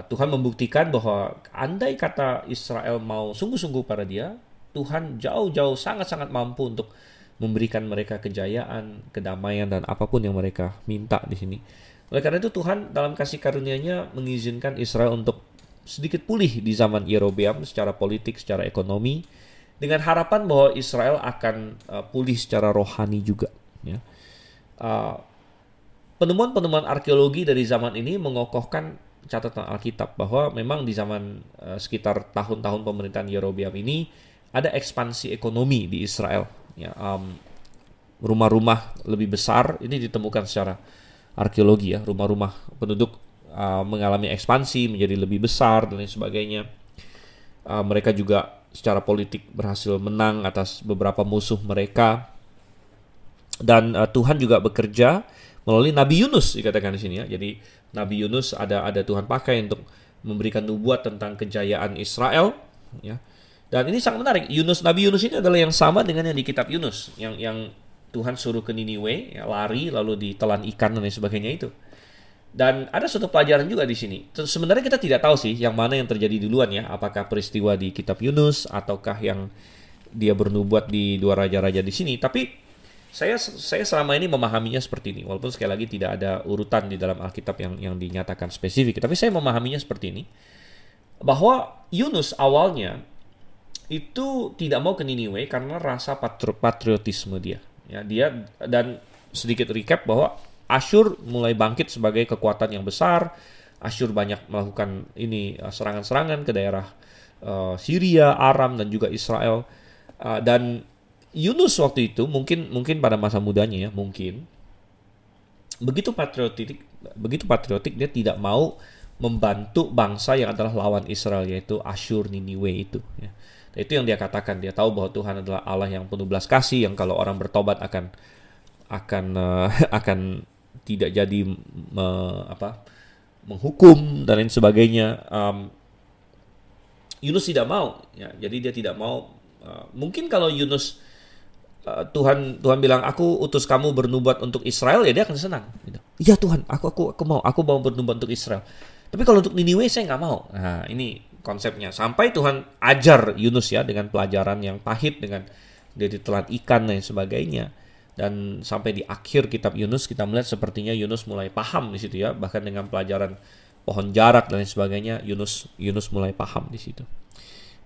Tuhan membuktikan bahwa andai kata Israel mau sungguh-sungguh pada dia, Tuhan jauh-jauh sangat-sangat mampu untuk memberikan mereka kejayaan, kedamaian, dan apapun yang mereka minta di sini. Oleh karena itu Tuhan dalam kasih karunia-Nya mengizinkan Israel untuk sedikit pulih di zaman Yerobeam secara politik, secara ekonomi, dengan harapan bahwa Israel akan pulih secara rohani juga, ya. Penemuan-penemuan arkeologi dari zaman ini mengokohkan catatan Alkitab bahwa memang di zaman sekitar tahun-tahun pemerintahan Yerobeam ini ada ekspansi ekonomi di Israel, ya. Rumah-rumah lebih besar ini ditemukan secara arkeologi, ya. Rumah-rumah penduduk mengalami ekspansi menjadi lebih besar dan lain sebagainya. Mereka juga secara politik berhasil menang atas beberapa musuh mereka. Dan Tuhan juga bekerja melalui Nabi Yunus, dikatakan di sini, ya. Jadi Nabi Yunus ada Tuhan pakai untuk memberikan nubuat tentang kejayaan Israel, ya. Dan ini sangat menarik. Nabi Yunus ini adalah yang sama dengan yang di kitab Yunus, yang Tuhan suruh ke Niniwe, ya, lari lalu ditelan ikan dan lain sebagainya itu. Dan ada suatu pelajaran juga di sini. Sebenarnya kita tidak tahu sih yang mana yang terjadi duluan, ya. Apakah peristiwa di kitab Yunus ataukah yang dia bernubuat di dua raja-raja di sini. Tapi saya selama ini memahaminya seperti ini. Walaupun sekali lagi tidak ada urutan di dalam Alkitab yang dinyatakan spesifik. Tapi saya memahaminya seperti ini. Bahwa Yunus awalnya itu tidak mau ke Niniwe karena rasa patriotisme dia. Ya, dan sedikit recap bahwa Asyur mulai bangkit sebagai kekuatan yang besar. Asyur banyak melakukan serangan-serangan ke daerah Syria, Aram, dan juga Israel. Dan Yunus waktu itu mungkin pada masa mudanya ya, mungkin begitu patriotik dia tidak mau membantu bangsa yang adalah lawan Israel, yaitu Asyur, Niniwe itu ya. Itu yang dia katakan. Dia tahu bahwa Tuhan adalah Allah yang penuh belas kasih, yang kalau orang bertobat akan tidak jadi menghukum dan lain sebagainya. Yunus tidak mau ya. Jadi dia tidak mau. Mungkin kalau Yunus Tuhan bilang, aku utus kamu bernubuat untuk Israel, ya dia akan senang gitu. Iya Tuhan, aku mau bernubuat untuk Israel. Tapi kalau untuk Niniwe saya nggak mau. Nah, ini konsepnya. Sampai Tuhan ajar Yunus ya dengan pelajaran yang pahit, dengan dia ditelan ikan dan sebagainya. Dan sampai di akhir kitab Yunus kita melihat sepertinya Yunus mulai paham di situ ya. Bahkan dengan pelajaran pohon jarak dan sebagainya, Yunus mulai paham di situ.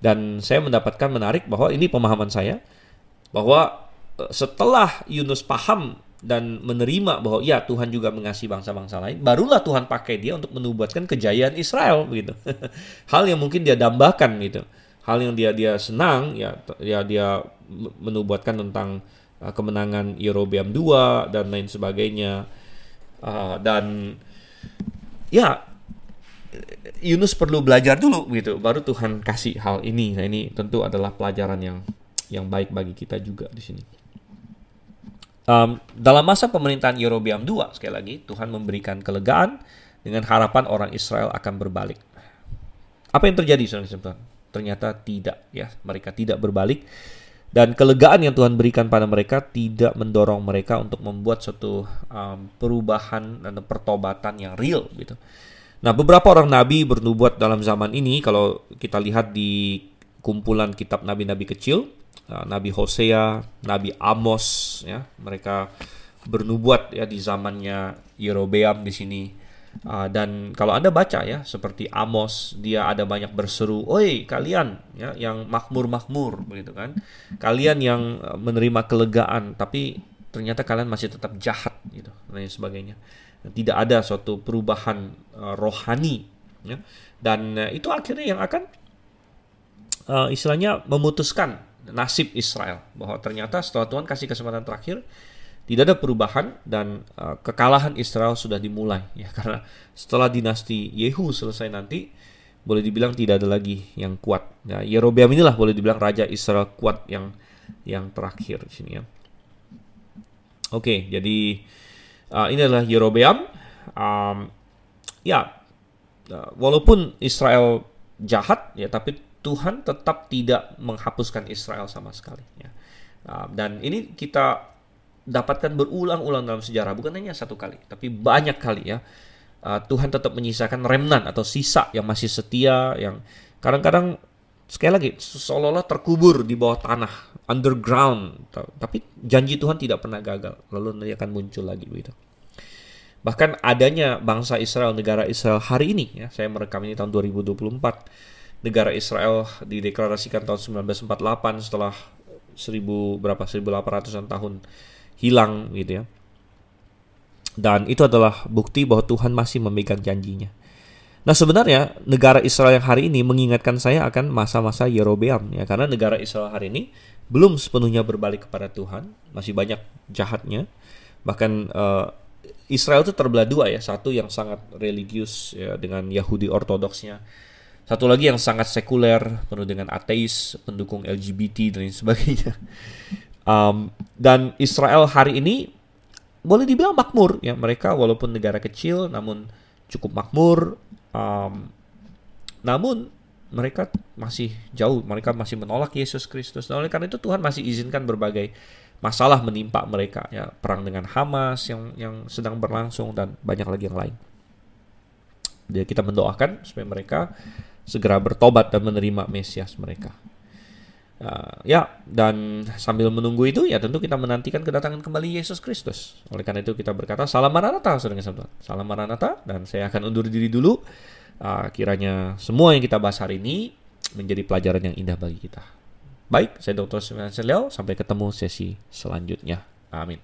Dan saya mendapatkan menarik bahwa ini pemahaman saya, bahwa setelah Yunus paham dan menerima bahwa ya Tuhan juga mengasihi bangsa-bangsa lain, barulah Tuhan pakai dia untuk menubuatkan kejayaan Israel begitu. Hal yang mungkin dia dambakan gitu. Hal yang dia senang ya dia menubuatkan tentang kemenangan Yerobeam II dan lain sebagainya. Dan ya Yunus perlu belajar dulu gitu, baru Tuhan kasih hal ini. Nah, ini tentu adalah pelajaran yang baik bagi kita juga di sini. Dalam masa pemerintahan Yerobeam II, sekali lagi Tuhan memberikan kelegaan dengan harapan orang Israel akan berbalik. Apa yang terjadi, saudara-saudara? Ternyata tidak ya, mereka tidak berbalik. Dan kelegaan yang Tuhan berikan pada mereka tidak mendorong mereka untuk membuat suatu perubahan dan pertobatan yang real gitu. Nah, beberapa orang nabi bernubuat dalam zaman ini. Kalau kita lihat di kumpulan kitab nabi-nabi kecil, Nabi Hosea, Nabi Amos ya, mereka bernubuat ya di zamannya Yerobeam di sini. Dan kalau Anda baca ya, seperti Amos, dia ada banyak berseru, "Oi kalian ya yang makmur begitu kan. Kalian yang menerima kelegaan, tapi ternyata kalian masih tetap jahat gitu." Dan sebagainya. Tidak ada suatu perubahan rohani ya. Dan itu akhirnya yang akan istilahnya memutuskan nasib Israel, bahwa ternyata setelah Tuhan kasih kesempatan terakhir tidak ada perubahan, dan kekalahan Israel sudah dimulai ya, karena setelah dinasti Yehu selesai nanti boleh dibilang tidak ada lagi yang kuat ya. Yerobeam inilah boleh dibilang raja Israel kuat yang terakhir di sini ya. Oke, jadi ini adalah Yerobeam. Walaupun Israel jahat ya, tapi Tuhan tetap tidak menghapuskan Israel sama sekali ya. Dan ini kita dapatkan berulang-ulang dalam sejarah, bukan hanya satu kali, tapi banyak kali ya. Tuhan tetap menyisakan remnant atau sisa yang masih setia, yang kadang-kadang sekali lagi seolah-olah terkubur di bawah tanah, underground, tapi janji Tuhan tidak pernah gagal, lalu nanti akan muncul lagi begitu. Bahkan adanya bangsa Israel, negara Israel hari ini ya, saya merekam ini tahun 2024. Negara Israel dideklarasikan tahun 1948 setelah 1800-an tahun hilang gitu ya. Dan itu adalah bukti bahwa Tuhan masih memegang janjinya. Nah, sebenarnya negara Israel yang hari ini mengingatkan saya akan masa-masa Yerobeam ya, karena negara Israel hari ini belum sepenuhnya berbalik kepada Tuhan, masih banyak jahatnya. Bahkan Israel itu terbelah dua ya, satu yang sangat religius ya, dengan Yahudi ortodoksnya. Satu lagi yang sangat sekuler, penuh dengan ateis, pendukung LGBT dan lain sebagainya. Dan Israel hari ini boleh dibilang makmur ya, mereka walaupun negara kecil namun cukup makmur. Namun mereka masih jauh, mereka masih menolak Yesus Kristus. Dan oleh karena itu Tuhan masih izinkan berbagai masalah menimpa mereka ya, perang dengan Hamas yang sedang berlangsung dan banyak lagi yang lain. Jadi kita mendoakan supaya mereka segera bertobat dan menerima Mesias mereka. Dan sambil menunggu itu ya tentu kita menantikan kedatangan kembali Yesus Kristus. Oleh karena itu kita berkata Salam Maranatha, saudara-saudara. Salam Maranatha, dan saya akan undur diri dulu. Kiranya semua yang kita bahas hari ini menjadi pelajaran yang indah bagi kita. Baik, saya Dr. Sumian Seleo. Sampai ketemu sesi selanjutnya. Amin.